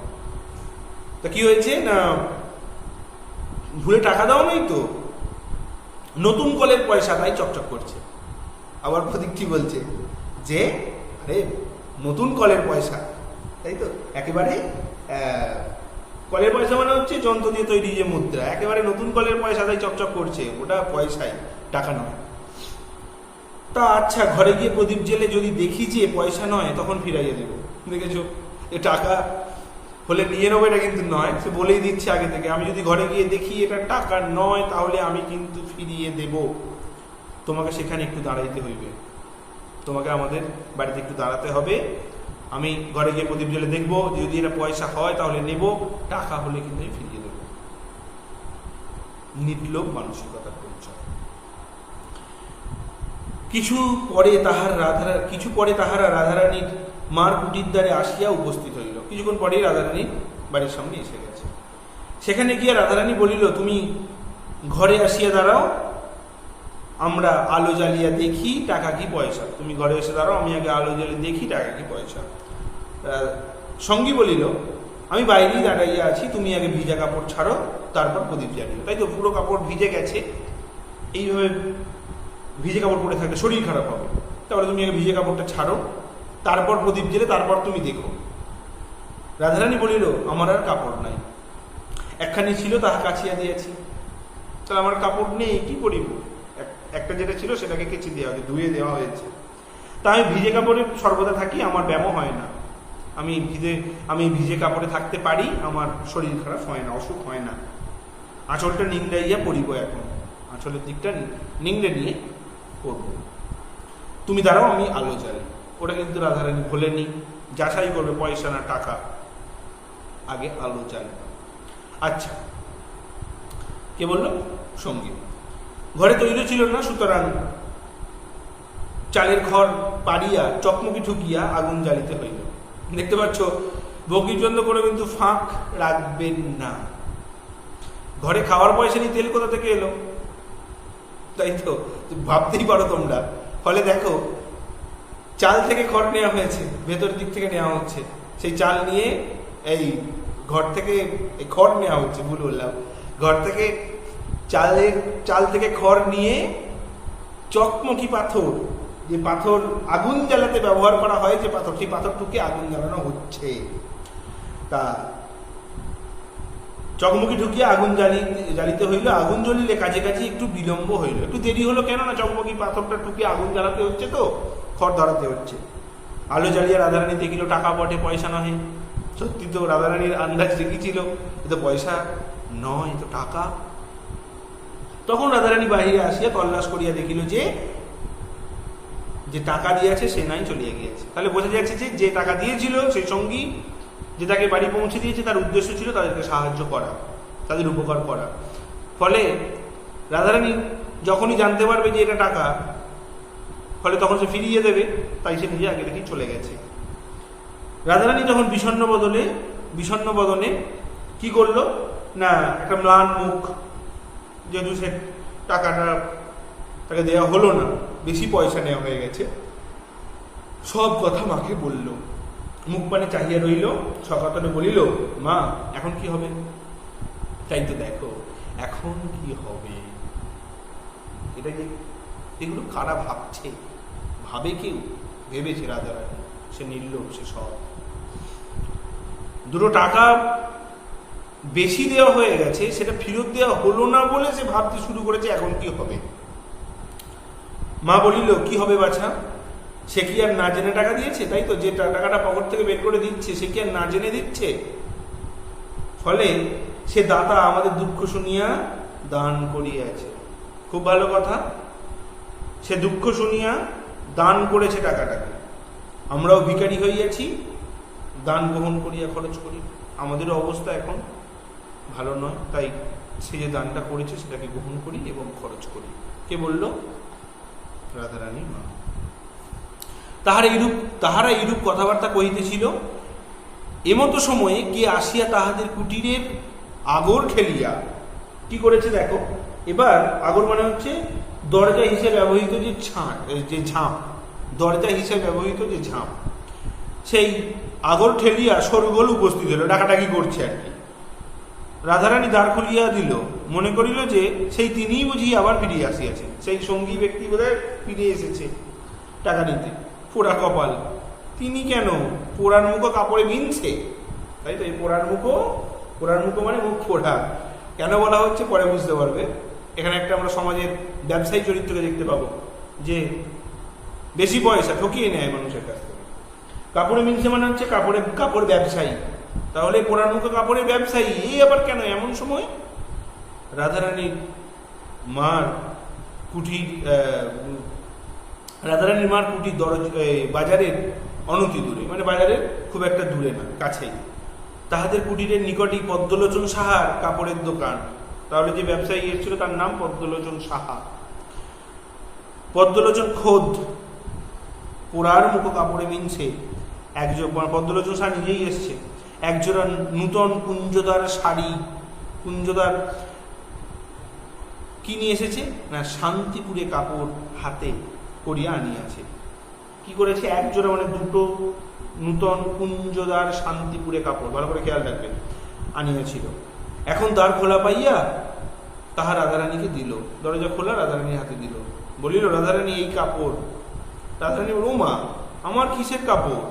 Speaker 1: তা কি হয়েছে না, ভুলে টাকা দাও নাই তো, নতুন কলের পয়সা, তাই চকচক করছে। আবার প্রদীপ কি বলছে যে, আরে নতুন কলের পয়সা, তাই তো? একেবারে কলের পয়সা মানে হচ্ছে যন্ত্র দিয়ে তৈরি যে মুদ্রা, একেবারে নতুন কলের পয়সা, তাই চকচক করছে, ওটা পয়সাই, টাকা নয়। তা আচ্ছা, ঘরে গিয়ে প্রদীপ জেলে যদি দেখি যে পয়সা নয়, তখন ফিরাইয়ে দেবো। দেখেছো, এ টাকা হলে নিয়ে নেবো এটা কিন্তু নয়, সে বলেই দিচ্ছে আগে থেকে। আমি যদি ঘরে গিয়ে দেখি এটা টাকা নয়, তাহলে আমি কিন্তু ফিরিয়ে দেব। তোমাকে সেখানে একটু দাঁড়াইতে হইবে, তোমাকে আমাদের বাড়িতে একটু দাঁড়াতে হবে। আমি ঘরে গিয়ে প্রদীপ জেলে দেখবো, যদি এটা পয়সা হয় তাহলে নেব, টাকা হলে কিন্তু আমি ফিরিয়ে দেব। নির্লোভ মানসিকতার পরিচয়। কিছু পরে তাহারা রাধারানীর মার কুটির দ্বারে আসিয়া উপস্থিত হইল। কিছুক্ষণ পরেই রাধারানী বাড়ির সামনে এসে গেছে। সেখানে গিয়ে রাধারানী বলিল, তুমি ঘরে আসিয়া দাঁড়াও, আমরা আলো জ্বালিয়া দেখি টাকা কি পয়সা। তুমি ঘরে এসে দাঁড়াও, আমি আগে আলো জ্বালিয়ে দেখি টাকা কি পয়সা। সঙ্গী বলিল, আমি বাইরেই দাঁড়াইয়া আছি, তুমি আগে ভিজা কাপড় ছাড়ো, তারপর প্রদীপ জ্বালিও। তাই তো, পুরো কাপড় ভিজে গেছে, এইভাবে ভিজে কাপড় পরে থাকলে শরীর খারাপ হবে, তাহলে তুমি আগে ভিজে কাপড়টা ছাড়ো, তারপর প্রদীপ জ্বেলে তারপর তুমি দেখো। রাধারানী বলিল, আমার আর কাপড় নাই, একখানি ছিল তাহা কাছিয়া দিয়েছি। তাহলে আমার কাপড় নেই, কি করিব? একটা যেটা ছিল সেটাকে কেচে দেওয়া হয়েছে, ধুয়ে দেওয়া হয়েছে। তা আমি ভিজে কাপড়ে সর্বদা থাকি, আমার ব্যামো হয় না। আমি ভিজে কাপড়ে থাকতে পারি, আমার শরীর খারাপ হয় না, অসুখ হয় না। আঁচলটা নিংড়াইয়া পরিব, এখন আঁচলের দিকটা নিংড়ে নিয়ে পরব। তুমি দাঁড়াও, আমি আলো জ্বালি। ওটা কিন্তু রাধারানী ভোলেনি, যাচাই করবে পয়সা না টাকা, আগে আলো জ্বালি। আচ্ছা, কে বলল? সঙ্গী। ঘরে তৈল ছিল না, সুতরাং চালের খড় পাড়িয়া চকমকি ঠুকিয়া আগুন জ্বালিতে হইল। দেখতে পাচ্ছ, বকির করে কিন্তু ফাঁক রাখবেন না। ঘরে খাওয়ার পয়সা নিয়ে তেল কোথা থেকে এলো? তাই তো ভাবতেই পারো তোমরা। ফলে দেখো, চাল থেকে খড় নেওয়া হয়েছে, ভেতর দিক থেকে নেওয়া হচ্ছে, সেই চাল নিয়ে এই ঘর থেকে খড় নেওয়া হচ্ছে, ভুল বললাম, ঘর থেকে চাল থেকে খড় নিয়ে চকমকি পাথর, যে পাথর আগুন জ্বালাতে ব্যবহার করা হয়, যে পাথর, সেই পাথরটুকে আগুন জ্বালানো হচ্ছে। তা চকমকি ঢুকিয়ে আগুন জ্বালিতে হইল। আগুন জ্বলিলে কাজে কাজে একটু বিলম্ব হইল। একটু দেরি হলো কেন না, চকমকি পাথরটা টুকিয়ে আগুন জ্বালাতে হচ্ছে, তো খড় ধরাতে হচ্ছে। আলো জ্বালিয়ে রাধারানী দেখিল টাকা বটে, পয়সা নহে। সত্যি তো রাধারানীর আন্দাজ দেখেছিল, এ তো পয়সা নয়, তো টাকা। তখন রাধারানী বাহিরে আসিয়া তল্লাশ করিয়া দেখিল যে টাকা দিয়েছে সে নাই চলিয়া গিয়েছে। তাহলে বোঝা যাচ্ছে যে টাকা দিয়েছিল সেই সঙ্গী, যে তাকে বাড়ি পৌঁছে দিয়েছে, তার উদ্দেশ্য ছিল তাদেরকে সাহায্য করা, তাদের উপকার করা। ফলে রাধারানী যখনই জানতে পারবে যে এটা টাকা, ফলে তখন সে ফিরিয়ে দেবে, তাই সে নিজে আগে থেকেই চলে গেছে। রাধারানী তখন বিষণ্ণ বদনে কি করলো না, একটা ম্লান মুখ, যেহেতু সে টাকাটা তাকে দেওয়া হলো না, বেশি পয়সা নেওয়া হয়ে গেছে, সব কথা মাকে বলল। মুখ পানে চাহিয়া রইল, সকাতনে বলিল, মা এখন কি হবে? তাই তো দেখো, এখন কি হবে? এটা যে এগুলো কারা ভাবছে? ভাবে কেউ? ভেবেছে রাধারানী। সে নির্লোভ, সে সব। দুটো টাকা বেশি দেওয়া হয়ে গেছে, সেটা ফেরত দেওয়া হলো না বলে সে ভাবতে শুরু করেছে এখন কি হবে। মা বলিল, কি হবে বাছা? সে কি আর না জেনে টাকা দিয়েছে? তাই তো, যে টাকাটা পকেট থেকে বের করে দিচ্ছে সে কি আর না জেনে দিচ্ছে? ফলে সে দাতা আমাদের দুঃখ শুনিয়া দান করিয়াছে। খুব ভালো কথা, সে দুঃখ শুনিয়া দান করেছে টাকাটাকে। আমরাও ভিখারি হইয়াছি, দান গ্রহণ করিয়া খরচ করি। আমাদেরও অবস্থা এখন ভালো নয়, তাই সে যে দানটা করেছে সেটাকে গ্রহণ করি এবং খরচ করি। কে বলল? রাধারানী মা। তাহারা এইরূপ কথাবার্তা কহিতেছিল। এমতো সময়ে কে আসিয়া তাহাদের কুটিরের আগর ঠেলিয়া কি করেছে দেখো। এবার আগর মানে হচ্ছে দরজা হিসেবে ব্যবহৃত যে ঝাঁপ, দরজা হিসেবে ব্যবহৃত যে ঝাঁপ, সেই আগর ঠেলিয়া সরগোল উপস্থিত হলো, ডাকাডাকি করছে আর কি। রাধারানী দ্বার খুলিয়া দিল, মনে করিল যে সেই তিনিই বুঝি আবার ফিরিয়ে আসিয়াছেন। সেই সঙ্গী ব্যক্তি বোধহয় ফিরে এসেছে টাকা নিতে। পোড়া কপাল, তিনি কেন? পোড়ার মুখো কাপড়ে মিনছে, তাই তো। এই পোড়ার মুখো মানে মুখ পোড়া। কেন বলা হচ্ছে পরে বুঝতে পারবে। এখানে একটা আমরা সমাজের ব্যবসায়ী চরিত্রকে দেখতে পাবো, যে বেশি পয়সা ঠকিয়ে নেয় মানুষের কাছ থেকে। কাপড়ে মিনছে মানে হচ্ছে কাপড় ব্যবসায়ী। তাহলে পোড়ার মুখো কাপড়ের ব্যবসায়ী, এই আবার কেন এমন সময়? রাধারানীর মার কুটির বাজারের অনতি দূরে, মানে বাজারের খুব একটা দূরে না, কাছেই। তাহাদের কুটিরের নিকটই পদ্মলোচন সাহার কাপড়ের দোকান। তাহলে যে ব্যবসায়ী এসেছিল তার নাম পদ্মলোচন সাহা। পদ্মলোচন খোদ পোড়ার মুখো কাপড়ে মিনছে। পদ্মলোচন সাহা নিজেই এসছে। একজোড়া নূতন কুঞ্জদার শাড়ি, কুঞ্জদার কি নিয়ে এসেছে না, শান্তিপুরে কাপড় হাতে করিয়া আনিয়াছে। কি করেছে? একজোড়া মানে দুটো নূতন কুঞ্জদার শান্তিপুরে কাপড়, ভালো করে খেয়াল রাখবেন, আনিয়াছিল। এখন দ্বার খোলা পাইয়া তাহা রাধারানীকে দিল। দরজা খোলা, রাধারানীর হাতে দিল। বলিল, রাধারানী এই কাপড়। রাধারানী বলল, মা আমার কিসের কাপড়?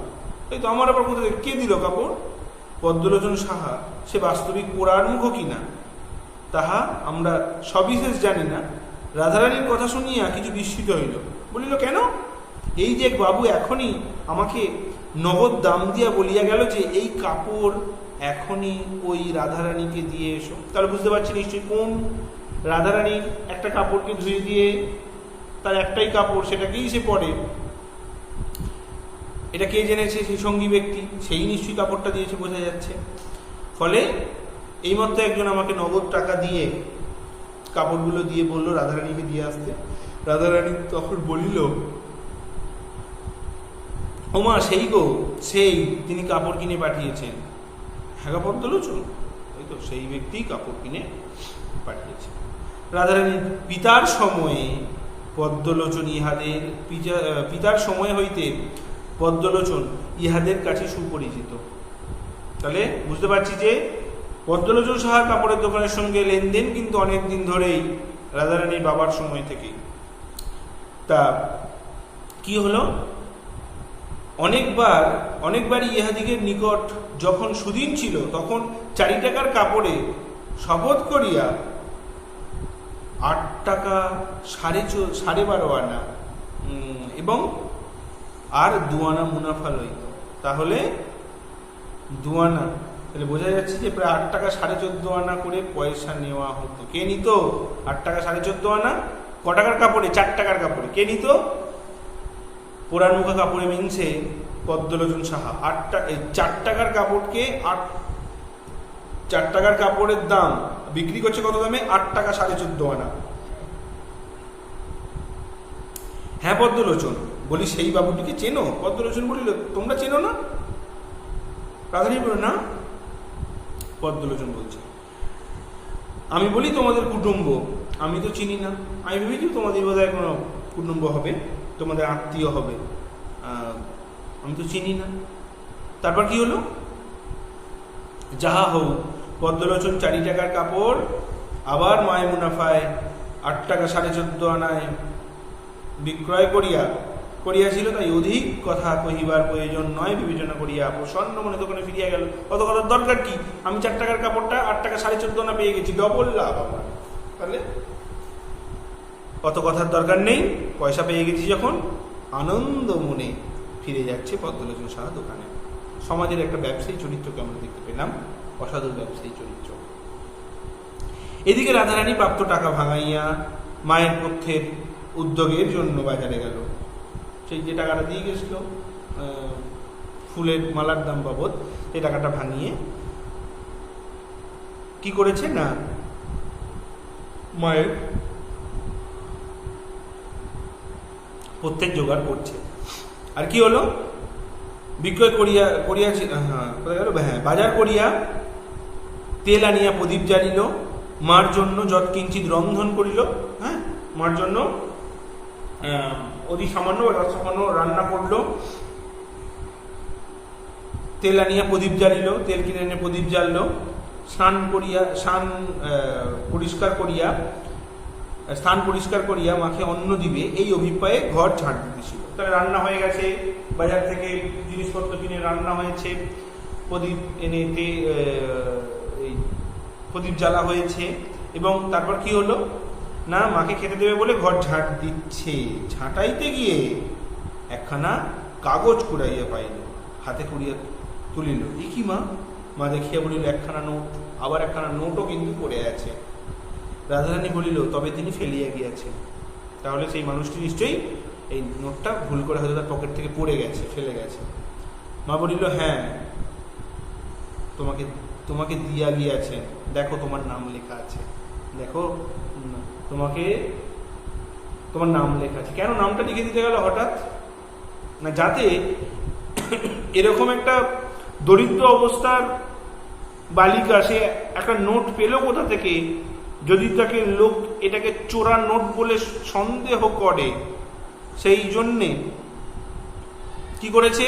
Speaker 1: এই তো আমার আবার কোথায়, কে দিল কাপড়? পদ্মলোচন সাহা সে বাস্তবিক পোড়ারমুখ কিনা তাহা আমরা সবিশেষ জানি না। রাধারানীর কথা শুনিয়া কিছু বিস্মিত হইল, বলিল, কেন? এই যে বাবু এখনই আমাকে নগদ দাম দিয়া বলিয়া গেল যে এই কাপড় এখনই ওই রাধারানীকে দিয়ে এসো। তাহলে বুঝতে পারছি নিশ্চয়ই কোন রাধারানী একটা কাপড়কে ধুয়ে দিয়ে, তার একটাই কাপড়, সেটাকেই সে পরে। এটা কে জেনেছে? সেই সঙ্গী ব্যক্তি, সেই নিশ্চয়ই কাপড়টা দিয়েছে, বোঝা যাচ্ছে। ফলে এইমাত্র একজন আমাকে নগদ টাকা দিয়ে কাপড়গুলো দিয়ে বললো রাধারানীকে দিয়ে আসতে। রাধারানী তখন বলিল, ওমা সেই গো, সেই তিনি কাপড় কিনে পাঠিয়েছেন। হ্যাঁ গো পদ্মলোচন, ওই তো সেই ব্যক্তি কাপড় কিনে পাঠিয়েছেন। রাধারানীর পিতার সময়ে পদ্মলোচন ইহাদের পিতার সময় হইতে পদ্মলোচন ইহাদের কাছে সুপরিচিত। তাহলে বুঝতে পারছি যে পদ্মলোচন সাহার কাপড়ের দোকানের সঙ্গে লেনদেন কিন্তু অনেক দিন ধরেই, রাধারানীর বাবার সময় থেকেই। তা কি হলো, অনেকবারই ইহাদিগের নিকট যখন সুদিন ছিল তখন 4 টাকার কাপড়ে শপথ করিয়া 8 টাকা 12.5 আনা এবং আর 2 আনা মুনাফা লইত। তাহলে 2 আনা, তাহলে বোঝা যাচ্ছে যে প্রায় 8 টাকা 14.5 আনা করে পয়সা নেওয়া হতো। কে নিত 8 টাকা 14.5 আনা? ক টাকার কাপড়ে? 4 টাকার কাপড়ে। কে নিত? পোড়ারমুখা কাপড়ে মিনছে পদ্মলোচন সাহা। 4 টাকার কাপড়কে 4 টাকার কাপড়ের দাম বিক্রি করছে কত দামে? 8 টাকা 14.5 আনা। হ্যাঁ পদ্মলোচন, বলি সেই বাবুটিকে চেনো? পদ্মলোচন বলিল, তোমরা চেনো না? রাধারানী বলল, না। পদ্মলোচন বলছে, আমি বলি তোমাদের কুটুম্ব, আমি তো চিনি না। আমি ভেবেছি তোমাদের বোধহয় কোনো কুটুম্ব হবে, তোমাদের আত্মীয় হবে, আমি তো চিনি না। তারপর কি হলো? যাহা হোক, পদ্মলোচন 4 টাকার কাপড় আবার মায় মুনাফায় 8 টাকা 14.5 আনায় বিক্রয় করিয়াছিল। তাই অধিক কথা কহিবার প্রয়োজন নয় বিবেচনা করিয়া প্রসন্ন মনে দোকানে ফিরিয়া গেল। কত কথার দরকার কি? আমি 4 টাকার কাপড়টা 8 টাকা 14.5 আনা পেয়ে গেছি, ডবল লাভ আমার। তাহলে অত কথার দরকার নেই, পয়সা পেয়ে গেছি যখন, আনন্দ মনে ফিরে যাচ্ছে পদ্মলোচন সাহা দোকানে। সমাজের একটা ব্যবসায়ী চরিত্রকে আমরা দেখতে পেলাম, অসাধু ব্যবসায়ী চরিত্র। এদিকে রাধারানী প্রাপ্ত টাকা ভাঙাইয়া মায়ের পক্ষের উদ্যোগের জন্য বাজারে গেল। সেই যে টাকাটা দিয়ে গেছিল ফুলের মালার দাম বাবদ, সেই টাকাটা ভাঙিয়ে কি করেছে না, মায়ের প্রত্যেক জোগাড় করছে। আর কি হলো, বিক্রয় করিয়াছে, বাজার করিয়া তেল আনিয়া প্রদীপ জ্বালিল, মার জন্য যৎকিঞ্চিত রন্ধন করিল। হ্যাঁ, মার জন্য অতি সামান্য বা সামান্য রান্না করলো। তেল আনিয়া প্রদীপ জ্বালিল, তেল কিনে এনে প্রদীপ জ্বাললো। স্নান পরিষ্কার করিয়া মাকে অন্ন দিবে এই অভিপ্রায়ে ঘর ঝাড় দিতেছিল। তাহলে রান্না হয়ে গেছে, বাজার থেকে জিনিসপত্র কিনে রান্না হয়েছে, প্রদীপ এনে এই প্রদীপ জ্বালা হয়েছে, এবং তারপর কি হলো না, মাকে খেতে দেবে বলে ঘর ঝাঁট দিচ্ছে। ঝাঁটাইতে গিয়ে একখানা কাগজ কুড়াইয়া পাইল, হাতে কুড়িয়া তুলিল। এ কি মা? মা দেখিয়া বলিল, একখানা নোট। আবার একখানা নোটও কিন্তু পড়ে আছে। রাধারানী বলিল, তবে তিনি ফেলিয়া গিয়াছেন। তাহলে সেই মানুষটি নিশ্চয়ই এই নোটটা ভুল করে হয়তো তার পকেট থেকে পড়ে গেছে, ফেলে গেছে। মা বলিল, হ্যাঁ তোমাকে দিয়া গিয়াছেন, দেখো তোমার নাম লেখা আছে, দেখো তোমার নাম লেখা আছে। কেন নামটা লিখে দিতে গেল হঠাৎ? না, যাতে এরকম একটা দরিদ্র অবস্থার বালিকা সে একটা নোট পেল কোথা থেকে, যদি তাকে লোক এটাকে চোরা নোট বলে সন্দেহ করে, সেই জন্যে কি করেছে,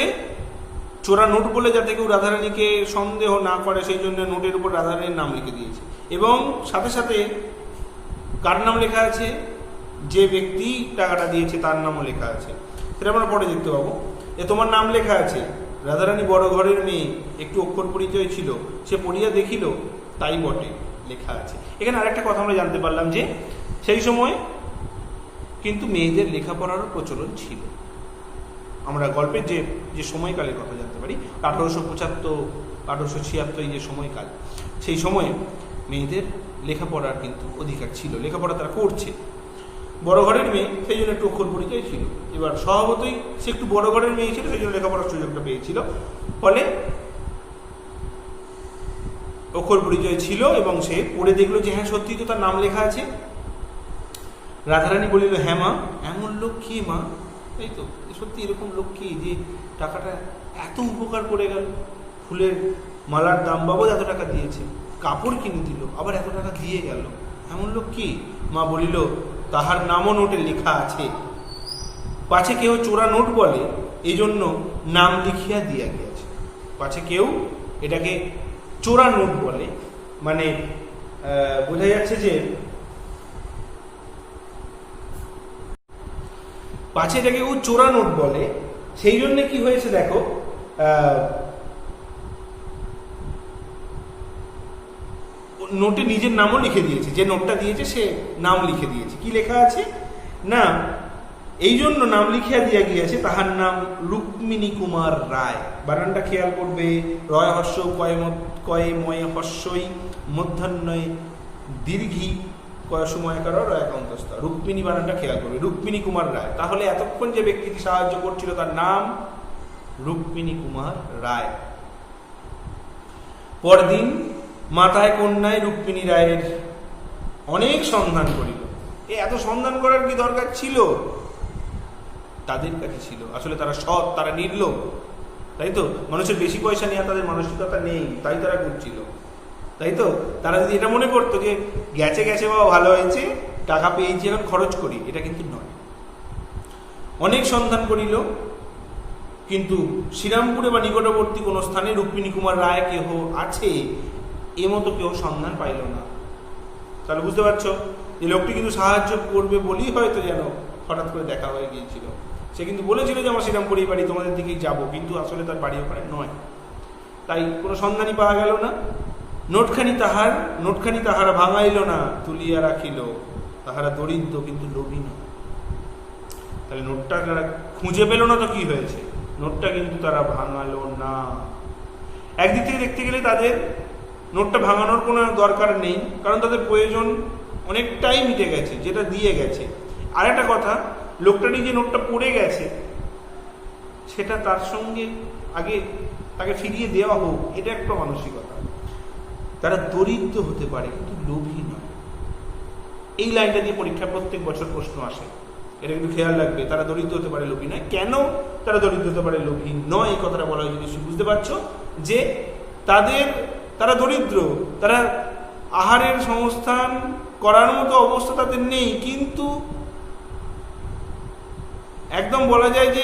Speaker 1: চোরা নোট বলে যাতে কেউ রাধারানীকে সন্দেহ না করে, সেই জন্য নোটের উপর রাধারানীর নাম লিখে দিয়েছে। এবং সাথে সাথে কার নাম লেখা আছে? যে ব্যক্তি টাকাটা দিয়েছে তার নামও লেখা আছে। সেটা আমরা পরে দেখতে পাবো। তোমার নাম লেখা আছে, রাধারানী বড় ঘরের মেয়ে, একটু অক্ষর পরিচয় ছিল, সে পড়িয়া দেখিল তাই বটে লেখা আছে। এখানে আরেকটা কথা আমরা জানতে পারলাম যে সেই সময় কিন্তু মেয়েদের লেখাপড়ারও প্রচলন ছিল। আমরা গল্পের যে যে সময়কালের কথা জানতে পারি, 1875 1876 যে সময়কাল, সেই সময়ে মেয়েদের লেখাপড়ার কিন্তু অধিকার ছিল, লেখাপড়া তারা করছে। বড় ঘরের মেয়ে, সেই জন্য একটু অক্ষর পরিচয় ছিল। এবার স্বভাবতই সে একটু বড় ঘরের মেয়ে ছিল, সেই জন্য লেখাপড়ার সুযোগটা পেয়েছিল, ফলে অক্ষর পরিচয় ছিল এবং সে পড়ে দেখলো যে হ্যাঁ সত্যি তো তার নাম লেখা আছে। রাধারানী বলিল, হ্যাঁ মা, এমন লোক কি মা? তাই তো, সত্যি এরকম লোক কি যে টাকাটা এত উপকার করে গেল, ফুলের মালার দাম বাবদ এত টাকা দিয়েছে, কাপড় কিনে দিল, আবার এত টাকা দিয়ে গেল, এমন লোক কি? মা বলিল, তাহার নামও নোটে লেখা আছে, পাছে কেউ চোরা নোট বলে, এই জন্য নাম লিখিয়া দিয়া গিয়েছে। পাছে কেউ এটাকে চোরা নোট বলে, মানে বোঝা যাচ্ছে যে পাছে এটাকে কেউ চোরা নোট বলে, সেই জন্য কি হয়েছে দেখো, নোটে নিজের নামও লিখে দিয়েছে, যে নোটটা দিয়েছে সে নাম লিখে দিয়েছে। কি লেখা আছে না, এই জন্য নাম লিখিয়া দিয়া গিয়েছে, তাহার নাম রুক্মিণী কুমার রায়। বানানটা খেয়াল করবে, রয় হর্ষ কয়ে ময়ে হর্ষই মধ্যাহ্নয় দীর্ঘি কয় সময়কার রয় অন্তস্থ, রুক্মিণী বানানটা খেয়াল করবে, রুক্মিণী কুমার রায়। তাহলে এতক্ষণ যে ব্যক্তিটি সাহায্য করছিল তার নাম রুক্মিণী কুমার রায়। পরদিন মাতায় কন্যায় রুক্মিণী রায়ের অনেক সন্ধান করিল। এত সন্ধান করার কি দরকার ছিল? তাদের কাছে ছিল, আসলে তারা সৎ, তারা নির্লোভ, তাই তো। মানুষের বেশি পয়সা নেওয়া তাদের মানসিকতা নেই, তাই তারা করছিল, তাই তো। তারা যদি এটা মনে করতো যে গেছে গেছে বাবা, ভালো হয়েছে, টাকা পেয়েছি, এখন খরচ করি, এটা কিন্তু নয়। অনেক সন্ধান করিল, কিন্তু শ্রীরামপুরে বা নিকটবর্তী কোনো স্থানে রুক্মিণী কুমার রায় কেহ আছে এমতো কেউ সন্ধান পাইল না। তাহলে বুঝতে পারছো যে লোকটি কিন্তু সাহায্য করবে বলেই হয়তো যেন হঠাৎ করে দেখা হয়ে গিয়েছিল। সে কিন্তু বলেছিল যে আমার শ্রীরামপুরেই বাড়ি, তোমাদের দিকেই যাব, কিন্তু আসলে তার বাড়ি ওখানে নয়। তাই কোনো সন্ধানই পাওয়া গেল না। নোটখানি তাহারা ভাঙাইল না, তুলিয়া রাখিল, তাহারা দরিদ্র কিন্তু লোভী না। তাহলে নোটটা তারা খুঁজে পেল না, তো কি হয়েছে, নোটটা কিন্তু তারা ভাঙালো না। একদিক থেকে দেখতে গেলে তাদের নোটটা ভাঙানোর কোনো দরকার নেই, কারণ তাদের প্রয়োজন অনেকটাই মিটে গেছে, যেটা দিয়ে গেছে। আর একটা কথা, লোকটারই যে নোটটা পড়ে গেছে সেটা তার সঙ্গে আগে তাকে ফিরিয়ে দেওয়া হোক, এটা একটা মানসিকতা। তারা দরিদ্র হতে পারে কিন্তু লোভী নয়। এই লাইনটা দিয়ে পরীক্ষা প্রত্যেক বছর প্রশ্ন আসে, এটা কিন্তু খেয়াল রাখবে। তারা দরিদ্র হতে পারে, লোভী নয়। কেন তারা দরিদ্র হতে পারে, লোভী নয়, এই কথাটা বলা হয় যদি বুঝতে পারছো যে তারা দরিদ্র, তারা আহারের সংস্থান করার মতো অবস্থা তাদের নেই, কিন্তু একদম বলা যায় যে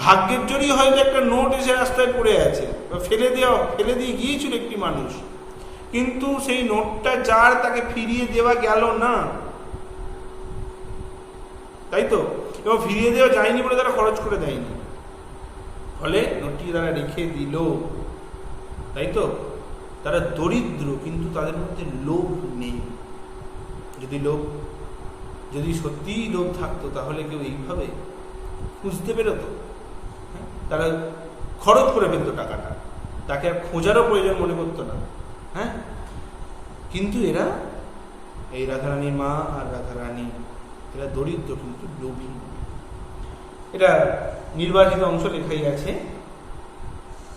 Speaker 1: ভাগ্যের জোরেই হয়তো একটা নোট এসে রাস্তায় পড়ে আছে, ফেলে দিয়ে গিয়েছিল একটি মানুষ, কিন্তু সেই নোটটা যার, তাকে ফিরিয়ে দেওয়া গেল না, তাই তো। এবং ফিরিয়ে দেওয়া যায়নি বলে তারা খরচ করে দেয়নি, ফলে নোটটি তারা রেখে দিল, তাই তো। তারা দরিদ্র কিন্তু তাদের মধ্যে লোভ নেই। যদি সত্যিই লোভ থাকতো তাহলে কেউ এইভাবে খুঁজতে পেরোতো? তারা খরচ করে ফেলতো টাকাটা, তাকে আর খোঁজারও প্রয়োজন মনে করতো না। হ্যাঁ, কিন্তু এই রাধারানীর মা আর রাধারানী, এরা দরিদ্র কিন্তু লোভী। এটা নির্বাচিত অংশ লেখাই আছে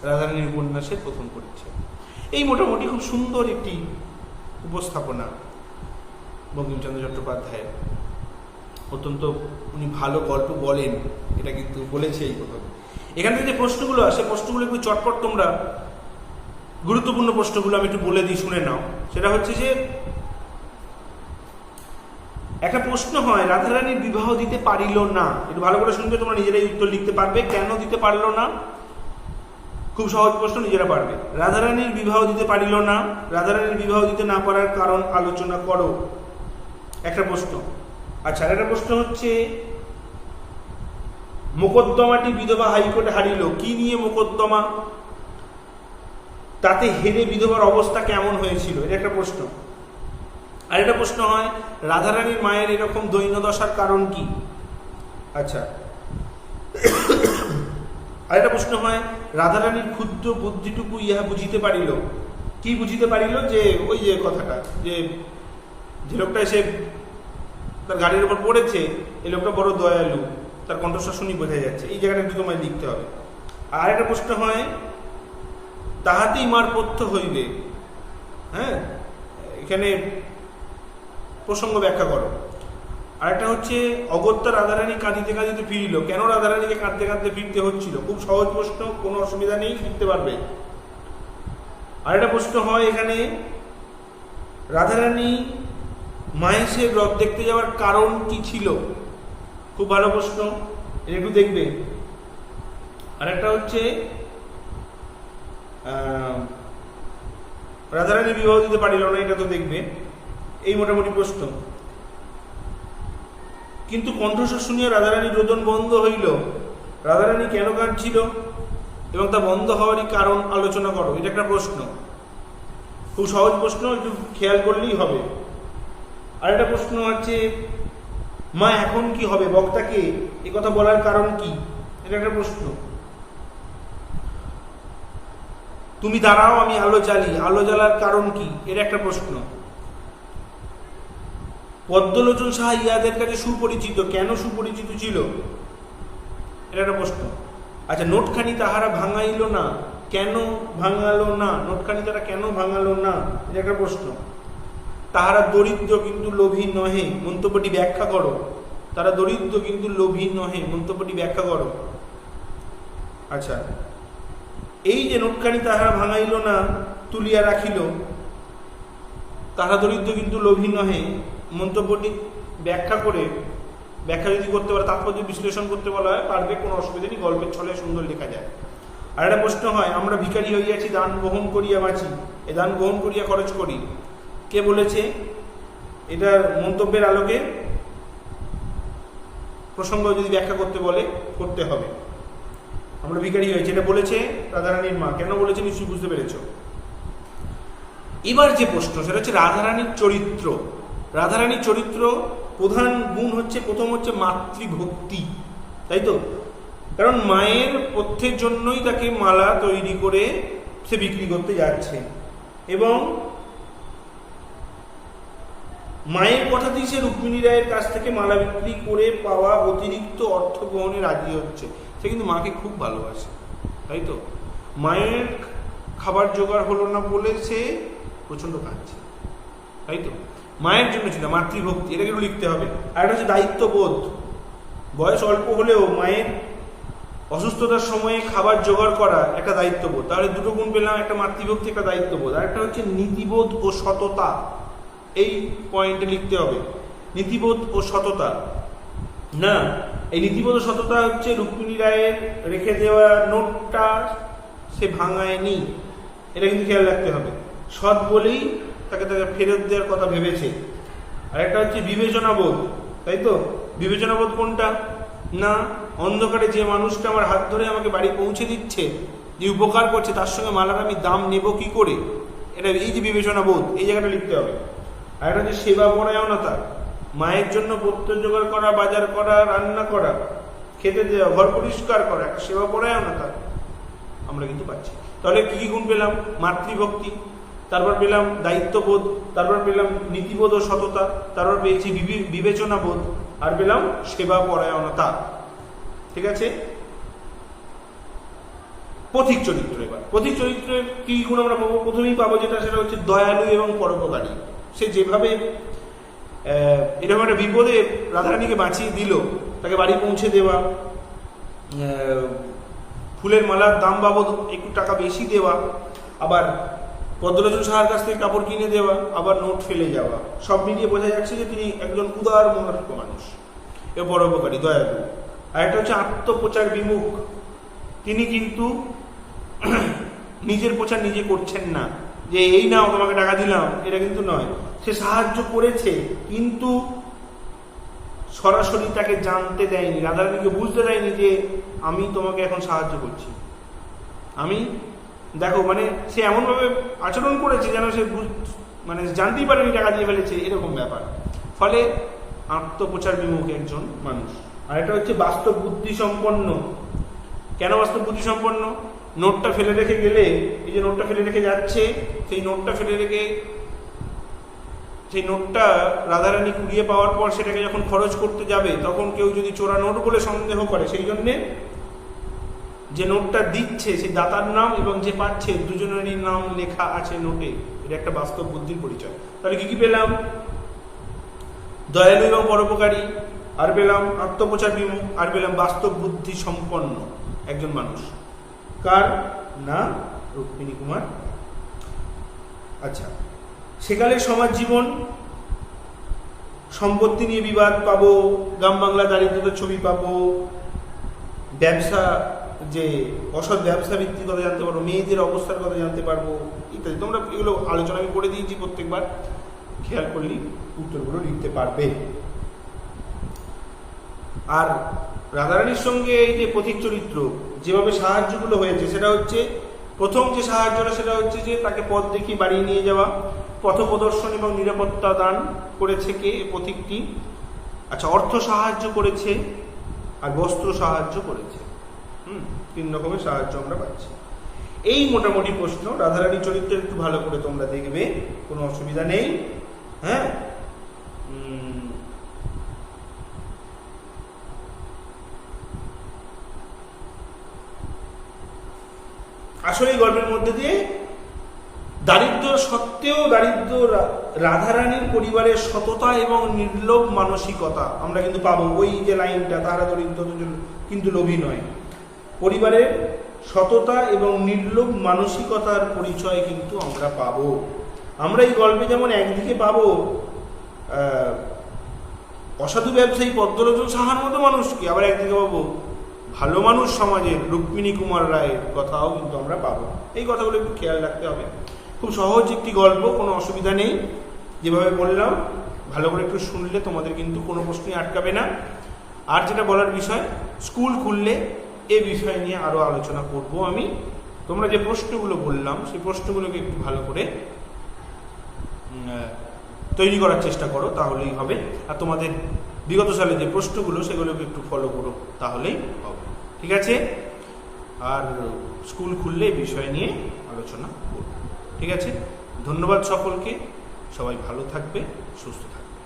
Speaker 1: রাধারানীর উপন্যাসের প্রথম পরিচ্ছেদ। এই মোটামুটি খুব সুন্দর একটি উপস্থাপনা বঙ্কিমচন্দ্র চট্টোপাধ্যায়। অত্যন্ত উনি ভালো গল্প বলেন, এটা কিন্তু বলেছে এই কথা। এখান থেকে যে প্রশ্নগুলো আসে, প্রশ্নগুলো একটু চটপট তোমরা, গুরুত্বপূর্ণ প্রশ্নগুলো আমি একটু বলে দিই, শুনে নাও। সেটা হচ্ছে যে একটা প্রশ্ন হয়, রাধারানীর বিবাহ দিতে পারিল না। একটু ভালো করে শুনবে, তোমরা নিজেরাই উত্তর লিখতে পারবে। কেন দিতে পারল না? খুব সহজ প্রশ্ন, নিজেরা পারবে। রাধারানীর বিবাহ দিতে পারিল না, রাধারানীর বিবাহ দিতে না পারার কারণ আলোচনা করো, একটা প্রশ্ন। আচ্ছা, একটা প্রশ্ন হচ্ছে মোকদ্দমাটি বিধবা হাইকোর্টে হারিল। কি নিয়ে মোকদ্দমা? তাতে হেরে বিধবার অবস্থা কেমন হয়েছিল? এটা একটা প্রশ্ন। আর একটা প্রশ্ন হয়, রাধারানীর মায়ের এরকম দৈন্যদশার কারণ কি? আচ্ছা, আরেকটা প্রশ্ন হয়, রাধারানীর ক্ষুদ্র বুদ্ধিটুকু ইহা বুঝিতে পারিল। কি বুঝিতে পারিল? যে ওই যে কথাটা, যে লোকটা এসে তার গাড়ির উপর পড়েছে, এই লোকটা বড় দয়ালু, তার কণ্ঠস্বর শুনি বোঝা যাচ্ছে। এই জায়গাটা একটু তোমায় লিখতে হবে। আর একটা প্রশ্ন হয়, তাহাতেই মার পথ্য হইবে। হ্যাঁ, এখানে প্রসঙ্গ ব্যাখ্যা করো। আরেকটা হচ্ছে, অগত্যা রাধারানী কাঁদিতে কাঁদিতে ফিরিল। কেন রাধারানীকে কাঁদতে কাঁদতে ফিরতে হচ্ছিল? খুব সহজ প্রশ্ন, কোনো অসুবিধা নেই, ফিরতে পারবে। আরেকটা প্রশ্ন হয় এখানে, রাধারানী মাহেশের রথ দেখতে যাওয়ার কারণ কি ছিল? খুব ভালো প্রশ্ন, একটু দেখবে। আরেকটা হচ্ছে, রাধারানী বিবাহ দিতে পারিল না, এটা তো দেখবে। এই মোটামুটি প্রশ্ন। কিন্তু কণ্ঠস্বর শুনিয়া রাধারানীর রোদন বন্ধ হইল। রাধারানী কেন কাঁদছিল এবং তা বন্ধ হওয়ারই কারণ আলোচনা করো। এটা একটা প্রশ্ন, খুব সহজ প্রশ্ন, একটু খেয়াল করলেই হবে। আর একটা প্রশ্ন আছে, মা এখন কি হবে? বক্তাকে এ কথা বলার কারণ কি? এটা একটা প্রশ্ন। তুমি দাঁড়াও, আমি আলো জ্বালি, আলো জ্বালার কারণ কি? এটা একটা প্রশ্ন। পদ্মলোচন সাহা ইহাদের কাছে সুপরিচিত, কেন সুপরিচিত ছিল? এটা একটা প্রশ্ন। আচ্ছা, নোটখানি তাহারা ভাঙাইল না, কেন ভাঙালো না? নোটখানি তারা কেন ভাঙালো না? এটা একটা প্রশ্ন। তাহারা দরিদ্র কিন্তু লোভী নহে, মন্তব্যটি ব্যাখ্যা করো। তারা দরিদ্র কিন্তু লোভী নহে, মন্তব্যটি ব্যাখ্যা করো। আচ্ছা, এই যে নোটখানি তাহারা ভাঙাইল না, তুলিয়া রাখিল, তাহারা দরিদ্র কিন্তু লোভী নহে, মন্তব্যটি ব্যাখ্যা করে, ব্যাখ্যা যদি করতে পারে, তাৎপর্য বিশ্লেষণ করতে বলা হয়, পারবে, কোনো অসুবিধা নেই, গল্পের ছলে সুন্দর লেখা যায়। আর একটা প্রশ্ন হয়, আমরা ভিখারি হইয়াছি, দান গ্রহণ করিয়া বাঁচি, এ দান গ্রহণ করিয়া খরচ করি। কে বলেছে? এটার মন্তব্যের আলোকে প্রসঙ্গ যদি ব্যাখ্যা করতে বলে, করতে হবে। আমরা ভিখারি হয়েছি, এটা বলেছে রাধারানীর মা। কেন বলেছে নিশ্চয়ই বুঝতে পেরেছ। এবার যে প্রশ্ন, সেটা হচ্ছে রাধারানীর চরিত্র। রাধারানীর চরিত্র প্রধান গুণ হচ্ছে, প্রথম হচ্ছে মাতৃভক্তি, তাই তো? কারণ মায়ের পথ্যের জন্যই তাকে মালা তৈরি করে সে বিক্রি করতে যাচ্ছে, এবং মায়ের কথাতেই সে রুক্মিণী রায়ের কাছ থেকে মালা বিক্রি করে পাওয়া অতিরিক্ত অর্থ গ্রহণে রাজি হচ্ছে। সে কিন্তু মাকে খুব ভালোবাসে, তাই তো? মায়ের খাবার জোগাড় হলো না বলে সে প্রচন্ড কাঁদছে, তাই তো? মায়ের জন্য ছিল মাতৃভক্তি, এটা কিন্তু লিখতে হবে। আর একটা হচ্ছে দায়িত্ববোধ। বয়স অল্প হলেও মায়ের অসুস্থতার সময়ে খাবার জোগাড় করা একটা দায়িত্ববোধ। তাহলে দুটো গুণ পেলাম, একটা মাতৃভক্তি, একটা দায়িত্ববোধ। আর একটা হচ্ছে নীতিবোধ ও সততা। এই পয়েন্টে লিখতে হবে, নীতিবোধ ও সততা। না, এই নীতিবোধ ও সততা হচ্ছে রুক্মিণী রায়ের রেখে দেওয়া নোটটা সে ভাঙায়নি, এটা কিন্তু খেয়াল রাখতে হবে। সৎ বলেই তাকে ফেরত দেওয়ার কথা ভেবেছে। আর একটা হচ্ছে বিবেচনাবোধ, তাই তো? বিবেচনাবোধ কোনটা? না, অন্ধকারে যে মানুষটা আমার হাত ধরে আমাকে বাড়ি পৌঁছে দিচ্ছে, যে উপকার করছে, তার সঙ্গে মালার আমি দাম নেব কি করে? এটা, এই যে বিবেচনাবোধ, এই জায়গাটা লিখতে হবে। আর একটা হচ্ছে সেবা পরায়ণতা। মায়ের জন্য পত্র জোগাড় করা, বাজার করা, রান্না করা, খেতে দেওয়া, ঘর পরিষ্কার করা, একটা সেবা পরায়ণতা আমরা কিন্তু পাচ্ছি। তাহলে কি কি গুণ পেলাম? মাতৃভক্তি, তারপর পেলাম দায়িত্ববোধ, তারপর পেলাম নীতিবোধ ও সততা, তারপর পেয়েছি বিবেচনাবোধ, আর পেলাম সেবা পরায়ণতা। ঠিক আছে? পথিক চরিত্র। এবার পথিক চরিত্রের কি গুণ আমরা পাবো? প্রথমেই পাবো যেটা, সেটা হচ্ছে দয়ালু এবং পরোপকারী। সে যেভাবে এরকম একটা বিপদে রাধারানীকে বাঁচিয়ে দিল, তাকে বাড়ি পৌঁছে দেওয়া, ফুলের মালার দাম বাবদ একটু টাকা বেশি দেওয়া, আবার পদ্মলোচন সাহার কাছ থেকে কাপড় কিনে দেওয়া, আবার নোট ফেলে যাওয়া, সব মিলিয়ে বোঝা যাচ্ছে যে তিনি একজন উদার মনস্ক মানুষ এবং পরোপকারী, দয়ালু। আর একটা হচ্ছে আত্মপ্রচার বিমুখ। তিনি কিন্তু নিজের প্রচার নিজে করছেন না, যে এই নাও তোমাকে টাকা দিলাম, এটা কিন্তু নয়। সে সাহায্য করেছে, কিন্তু সরাসরি তাকে জানতে দেয়নি, রাধারানীকে বুঝতে দেয়নি যে আমি তোমাকে এখন সাহায্য করছি। আমি দেখো মানে সে এমনভাবে আচরণ করেছে যেন সে মানে জানতেই পারেনি টাকা দিয়ে ফেলেছে, এরকম ব্যাপার। ফলে আত্মপ্রচার বিমুখ একজন মানুষ। আর এটা হচ্ছে বাস্তব বুদ্ধি সম্পন্ন। কেন বাস্তব বুদ্ধি সম্পন্ন? নোটটা ফেলে রেখে গেলে, এই যে নোটটা ফেলে রেখে যাচ্ছে, সেই নোটটা ফেলে রেখে সেই নোটটা রাধারানী কুড়িয়ে পাওয়ার পর সেটাকে যখন খরচ করতে যাবে, তখন কেউ যদি চোরা নোট বলে সন্দেহ করে, সেই জন্যে যে নোটটা দিচ্ছে সেই দাতার নাম এবং যে পাচ্ছে দুজনেরই নাম লেখা আছে নোটে। এটা একটা বাস্তব বুদ্ধির পরিচয়। তাহলে কি কি পেলাম? দয়ালু এবং পরোপকারী, আর পেলাম আত্মপ্রচার বিমুখ, আর পেলাম বাস্তব বুদ্ধি সম্পন্ন একজন মানুষ। কার না? রুক্মিণী কুমার। আচ্ছা, সেকালের সমাজ জীবন, সম্পত্তি নিয়ে বিবাদ পাবো, গ্রাম বাংলা দারিদ্রতার ছবি পাবো, ব্যবসা, যে অসৎ ব্যবসা ভিত্তির কথা জানতে পারবো, মেয়েদের অবস্থার কথা জানতে পারবো ইত্যাদি। তোমরা এগুলো আলোচনা আমি করে দিয়েছি, প্রত্যেকবার খেয়াল করলে উত্তরগুলো লিখতে পারবে। আর রাধারানীর সঙ্গে এই যে পথিক চরিত্র যেভাবে সাহায্যগুলো হয়েছে, সেটা হচ্ছে প্রথম যে সাহায্যটা সেটা হচ্ছে যে তাকে পথ দেখিয়ে বাড়ি নিয়ে যাওয়া, পথ প্রদর্শন এবং নিরাপত্তা দান করেছে কে? পথিকটি। আচ্ছা, অর্থ সাহায্য করেছে আর বস্ত্র সাহায্য করেছে। 3 রকমের সাহায্য আমরা পাচ্ছি। এই মোটামুটি প্রশ্ন। রাধারানী চরিত্র একটু ভালো করে তোমরা দেখবে, কোনো অসুবিধা নেই। হ্যাঁ, আসলে এই গল্পের মধ্যে দিয়ে দারিদ্র সত্ত্বেও রাধারানীর পরিবারের সততা এবং নির্লোভ মানসিকতা আমরা কিন্তু পাবো। ওই যে লাইনটা, তারা দরিদ্র কিন্তু লোভী নয়, পরিবারের সততা এবং নির্লোভ মানসিকতার পরিচয় কিন্তু আমরা পাবো। আমরা এই গল্পে যেমন একদিকে পাবো অসাধু ব্যবসায়ী পদ্মলোচন সাহার মতো মানুষকে, আবার একদিকে পাবো ভালো মানুষ সমাজের রুক্মিণী কুমার রায়ের কথাও কিন্তু আমরা পাবো। এই কথাগুলো একটু খেয়াল রাখতে হবে। খুব সহজ একটি গল্প, কোনো অসুবিধা নেই। যেভাবে বললাম ভালো করে একটু শুনলে তোমাদের কিন্তু কোনো প্রশ্নই আটকাবে না। আর যেটা বলার বিষয়, স্কুল খুললে এ বিষয় নিয়ে আরও আলোচনা করব আমি। তোমরা যে প্রশ্নগুলো বললাম সেই প্রশ্নগুলোকে একটু ভালো করে তৈরি করার চেষ্টা করো, তাহলেই হবে। আর তোমাদের বিগত সালে যে প্রশ্নগুলো সেগুলোকে একটু ফলো করো, তাহলেই হবে। ঠিক আছে? আর স্কুল খুললে এই বিষয় নিয়ে আলোচনা করব। ঠিক আছে? ধন্যবাদ সকলকে। সবাই ভালো থাকবে, সুস্থ থাকবে।